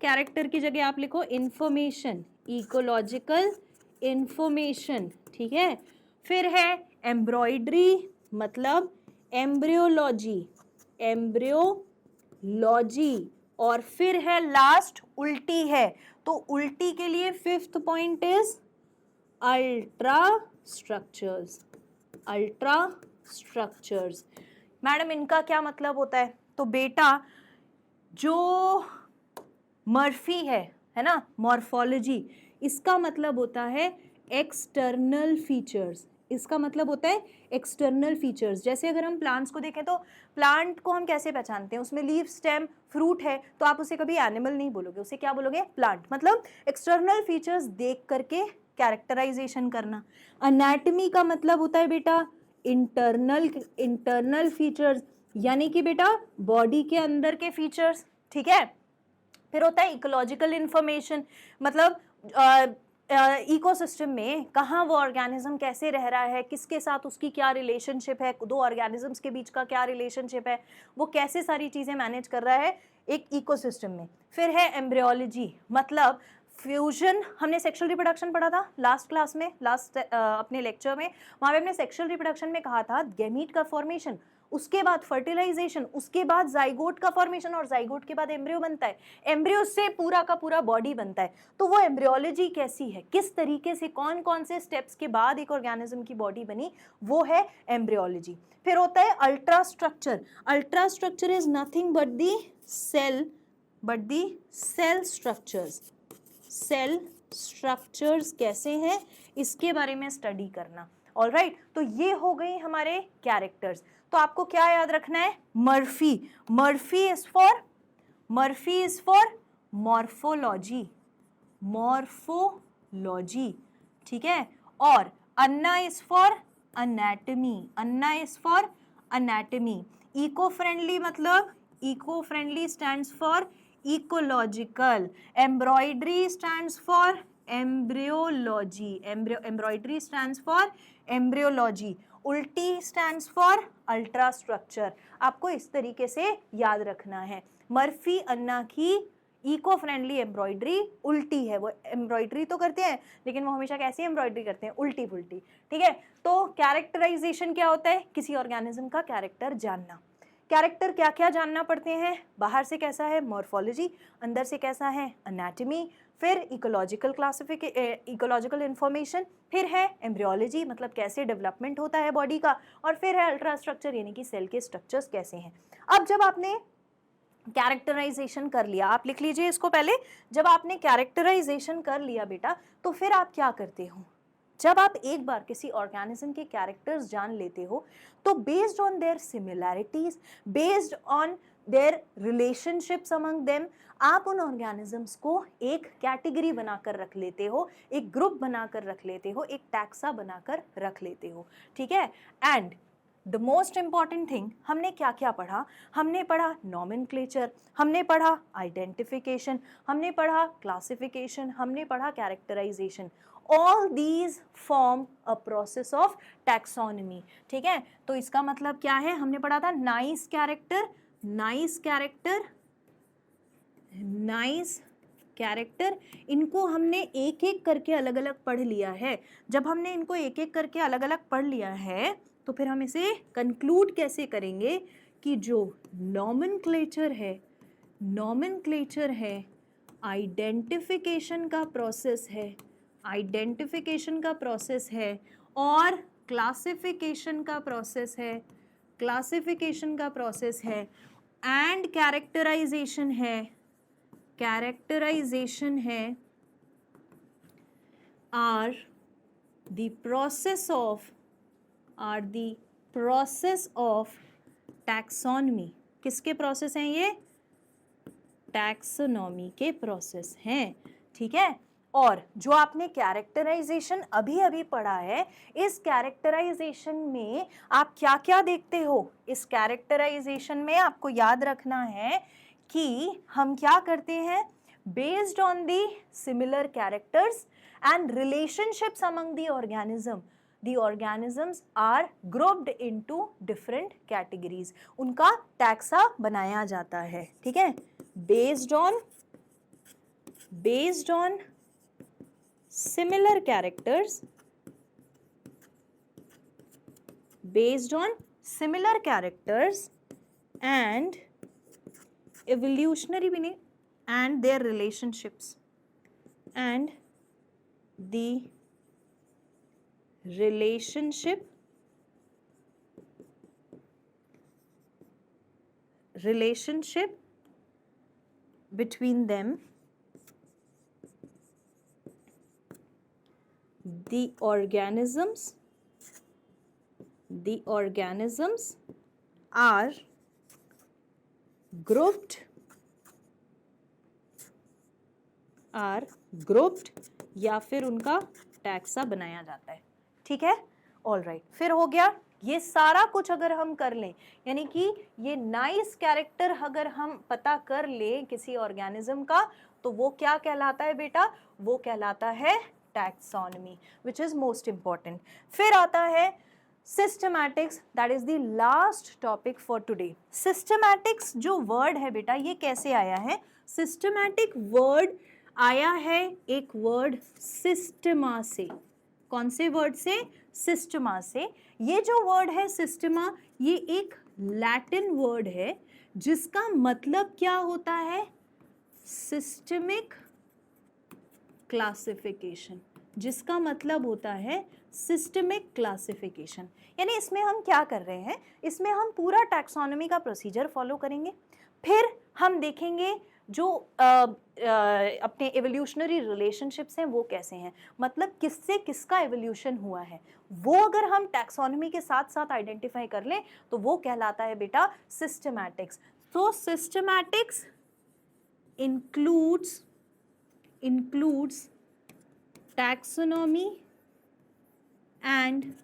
character की जगह आप लिखो इंफॉर्मेशन, इकोलॉजिकल इंफॉर्मेशन. ठीक है, फिर है एम्ब्रॉयडरी मतलब एम्ब्रियोलॉजी, और फिर है लास्ट उल्टी है. तो उल्टी के लिए fifth point is ultra structures. Madam इनका क्या मतलब होता है? तो बेटा जो मर्फी है ना, मॉर्फोलॉजी, इसका मतलब होता है एक्सटर्नल फीचर्स. इसका मतलब होता है एक्सटर्नल फीचर्स. जैसे अगर हम प्लांट्स को देखें तो प्लांट को हम कैसे पहचानते हैं? उसमें लीफ, स्टेम, फ्रूट है, तो आप उसे कभी एनिमल नहीं बोलोगे, उसे क्या बोलोगे? प्लांट. मतलब एक्सटर्नल फीचर्स देख करके कैरेक्टराइजेशन करना. एनाटमी का मतलब होता है बेटा इंटरनल फीचर्स, यानी कि बेटा बॉडी के अंदर के फीचर्स. ठीक है, फिर होता है इकोलॉजिकल इंफॉर्मेशन, मतलब इकोसिस्टम में कहाँ वो ऑर्गेनिज्म कैसे रह रहा है, किसके साथ उसकी क्या रिलेशनशिप है, दो ऑर्गेनिजम्स के बीच का क्या रिलेशनशिप है, वो कैसे सारी चीज़ें मैनेज कर रहा है एक इकोसिस्टम में. फिर है एम्ब्रियोलॉजी, मतलब फ्यूजन. हमने सेक्सुअल रिप्रोडक्शन पढ़ा था लास्ट क्लास में, अपने लेक्चर में. वहाँ पे हमने सेक्सुअल रिप्रोडक्शन में कहा था गैमीट का फॉर्मेशन, उसके बाद फर्टिलाइजेशन, उसके बाद जाइगोट का फॉर्मेशन, और जाइगोट के बाद एम्ब्रियो बनता है, एम्ब्रियो से पूरा का पूरा बॉडी बनता है. तो वो एम्ब्रियोलॉजी कैसी है, किस तरीके से, कौन कौन से स्टेप्स के बाद एक ऑर्गेनिज्म की बॉडी बनी, वो है एम्ब्रियोलॉजी. फिर होता है ultra structure is nothing but the cell structures. Structures कैसे हैं इसके बारे में स्टडी करना। ऑलराइट, तो ये हो गई हमारे कैरेक्टर्स। तो आपको क्या याद रखना है? Murphy, Murphy is for morphology, morphology, ठीक है। और Anna is for anatomy, Anna is for anatomy. Eco friendly मतलब eco friendly stands for ecological. Embroidery stands for embryology, embroidery stands for embryology. उल्टी स्टैंड्स फॉर अल्ट्रा स्ट्रक्चर। आपको इस तरीके से याद रखना है। मर्फी अन्ना की इको फ्रेंडली एम्ब्रॉयडरी उल्टी है, वो एम्ब्रॉयडरी तो करते हैं लेकिन वो हमेशा कैसी एम्ब्रॉयडरी करते हैं? उल्टी पुल्टी, ठीक है। तो कैरेक्टराइजेशन क्या होता है? किसी ऑर्गेनिज्म का कैरेक्टर जानना। कैरेक्टर क्या क्या जानना पड़ते हैं? बाहर से कैसा है? मॉर्फोलॉजी। अंदर से कैसा है? एनाटॉमी। फिर इकोलॉजिकल इंफॉर्मेशन। फिर है एम्ब्रियोलॉजी, मतलब कैसे डेवलपमेंट होता है बॉडी का। और फिर है अल्ट्रा स्ट्रक्चर, यानी कि सेल के स्ट्रक्चर्स कैसे हैं। अब जब आपने कैरेक्टराइजेशन कर लिया, आप लिख लीजिए इसको पहले, जब आपने कैरेक्टराइजेशन कर लिया बेटा, तो फिर आप क्या करते हो? जब आप एक बार किसी ऑर्गेनिज्म के कैरेक्टर्स जान लेते हो, तो based on their similarities, based on their relationships among them, आप उन ऑर्गेनिजम्स को एक कैटेगरी बनाकर रख लेते हो, एक ग्रुप बनाकर रख लेते हो, एक टैक्सा बनाकर रख लेते हो, ठीक है। And the most important thing, हमने क्या क्या पढ़ा? हमने पढ़ा नॉमेनक्लेचर, हमने पढ़ा आइडेंटिफिकेशन, हमने पढ़ा क्लासिफिकेशन, हमने पढ़ा characterisation. All these form a process of taxonomy, ठीक है। तो इसका मतलब क्या है? हमने पढ़ा था nice character, nice character, nice character. इनको हमने एक एक करके अलग अलग पढ़ लिया है। जब हमने इनको एक एक करके अलग अलग पढ़ लिया है, तो फिर हम इसे कंक्लूड कैसे करेंगे कि जो नॉमेनक्लेचर है, नॉमेनक्लेचर है, आइडेंटिफिकेशन का प्रोसेस है, आइडेंटिफिकेशन का प्रोसेस है, और क्लासिफिकेशन का प्रोसेस है, क्लासिफिकेशन का प्रोसेस है, एंड कैरेक्टराइजेशन है, कैरेक्टराइजेशन है, are the process of taxonomy. किसके प्रोसेस हैं ये? टैक्सोनॉमी के प्रोसेस हैं, ठीक है। और जो आपने कैरेक्टराइजेशन अभी अभी पढ़ा है, इस कैरेक्टराइजेशन में आप क्या क्या देखते हो? इस कैरेक्टराइजेशन में आपको याद रखना है कि हम क्या करते हैं? Based on the similar characters and relationships among the organisms are grouped into different categories. उनका टैक्सा बनाया जाता है, ठीक है। based on similar characters, based on similar characters and evolutionary meaning and their relationships, and the relationship between them, the organisms are grouped या फिर उनका taxa बनाया जाता है, ठीक है। ऑलराइट, फिर हो गया ये सारा कुछ। अगर हम कर लें, यानी कि ये नाइस कैरेक्टर अगर हम पता कर लें किसी ऑर्गेनिज्म का, तो वो क्या कहलाता है बेटा? वो कहलाता है taxonomy, which is most important. फिर आता है systematics, that is the last topic for today. Systematics जो वर्ड है बेटा, ये कैसे आया है? सिस्टमैटिक वर्ड आया है एक वर्ड सिस्टमा से। कौन से वर्ड से? सिस्टमा से। ये जो वर्ड है सिस्टमा, ये एक लैटिन वर्ड है जिसका मतलब क्या होता है? सिस्टमिक क्लासिफिकेशन, जिसका मतलब होता है सिस्टमिक क्लासिफिकेशन। यानी इसमें हम क्या कर रहे हैं? इसमें हम पूरा टैक्सोनॉमी का प्रोसीजर फॉलो करेंगे, फिर हम देखेंगे जो अपने एवोल्यूशनरी रिलेशनशिप्स हैं वो कैसे हैं, मतलब किससे किसका एवोल्यूशन हुआ है, वो अगर हम टैक्सोनॉमी के साथ साथ आइडेंटिफाई कर लें तो वो कहलाता है बेटा systematics. So systematics includes taxonomy and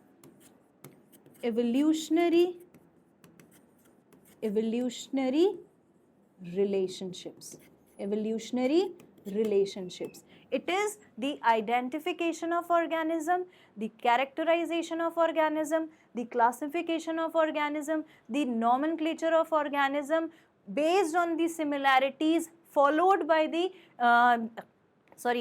evolutionary relationships. It is the identification of organism, the characterization of organism, the classification of organism, the nomenclature of organism based on the similarities followed by the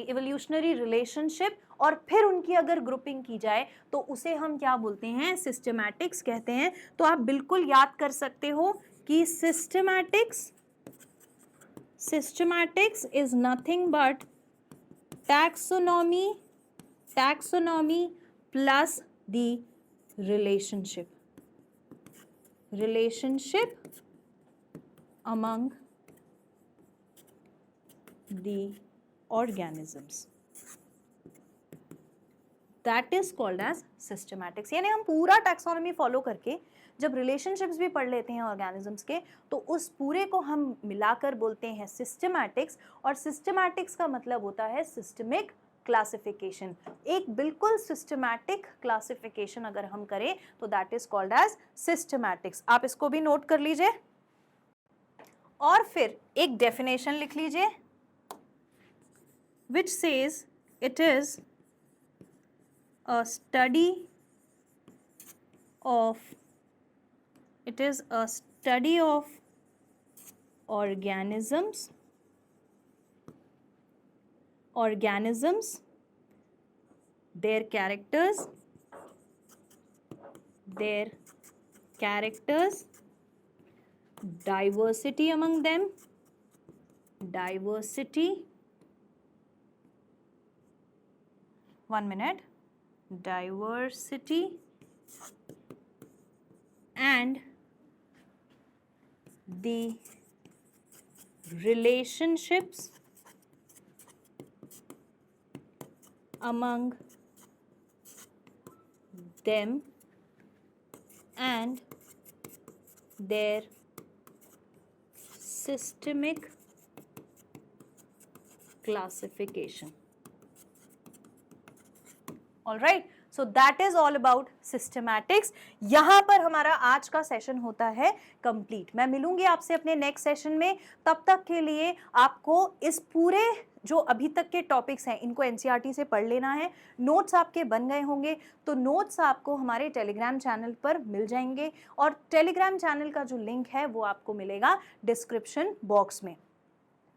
evolutionary relationship, और फिर उनकी अगर grouping की जाए तो उसे हम क्या बोलते हैं, सिस्टमैटिक्स कहते हैं। तो आप बिल्कुल याद कर सकते हो कि systematics is nothing but taxonomy plus the relationship among the organisms, that is called as systematics। यानी हम पूरा टैक्सोनॉमी फॉलो करके जब रिलेशनशिप्स भी पढ़ लेते हैं ऑर्गेनिजम्स के तो उस पूरे को हम मिलाकर बोलते हैं सिस्टमैटिक्स, और सिस्टमैटिक्स का मतलब होता है सिस्टमिक क्लासिफिकेशन। एक बिल्कुल सिस्टमैटिक क्लासिफिकेशन अगर हम करें तो that is called as systematics. आप इसको भी नोट कर लीजिए और फिर एक डेफिनेशन लिख लीजिए which says it is a study of organisms, their characters, diversity among them, diversity and the relationships among them and their systemic classification. All right, so that is all about systematics। यहाँ पर हमारा आज का session होता है complete. मैं मिलूंगी आपसे अपने नेक्स्ट सेशन में, तब तक के लिए आपको इस पूरे जो अभी तक के टॉपिक्स हैं इनको एनसीईआरटी से पढ़ लेना है। नोट्स आपके बन गए होंगे तो नोट्स आपको हमारे टेलीग्राम चैनल पर मिल जाएंगे, और टेलीग्राम चैनल का जो लिंक है वो आपको मिलेगा डिस्क्रिप्शन बॉक्स में।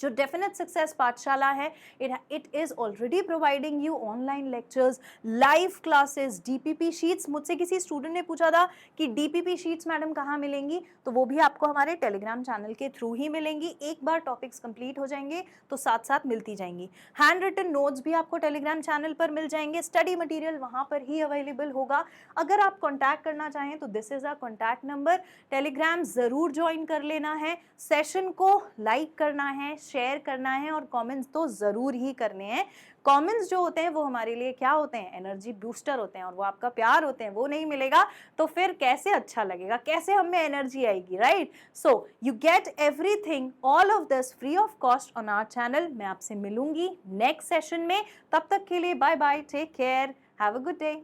जो डेफिनेट सक्सेस पाठशाला है, it is already providing you online lectures, live classes, DPP sheets. मुझसे किसी स्टूडेंट ने पूछा था कि डीपीपी शीट्स मैडम कहाँ मिलेंगी, तो वो भी आपको हमारे टेलीग्राम चैनल के थ्रू ही मिलेंगी। एक बार टॉपिक्स कंप्लीट हो जाएंगे तो साथ साथ मिलती जाएंगी। हैंड रिटन नोट्स भी आपको टेलीग्राम चैनल पर मिल जाएंगे, स्टडी मटीरियल वहाँ पर ही अवेलेबल होगा। अगर आप कॉन्टैक्ट करना चाहें तो this is our contact number. Telegram ज़रूर ज्वाइन कर लेना है, सेशन को लाइक करना है, शेयर करना है, और कमेंट्स तो ज़रूर ही करने हैं। कमेंट्स जो होते हैं वो हमारे लिए क्या होते हैं, एनर्जी बूस्टर होते हैं, और वो आपका प्यार होते हैं। वो नहीं मिलेगा तो फिर कैसे अच्छा लगेगा, कैसे हमें एनर्जी आएगी, right? So you get everything, all of this free of cost on our channel. मैं आपसे मिलूंगी नेक्स्ट सेशन में, तब तक के लिए bye bye, take care, have a good day.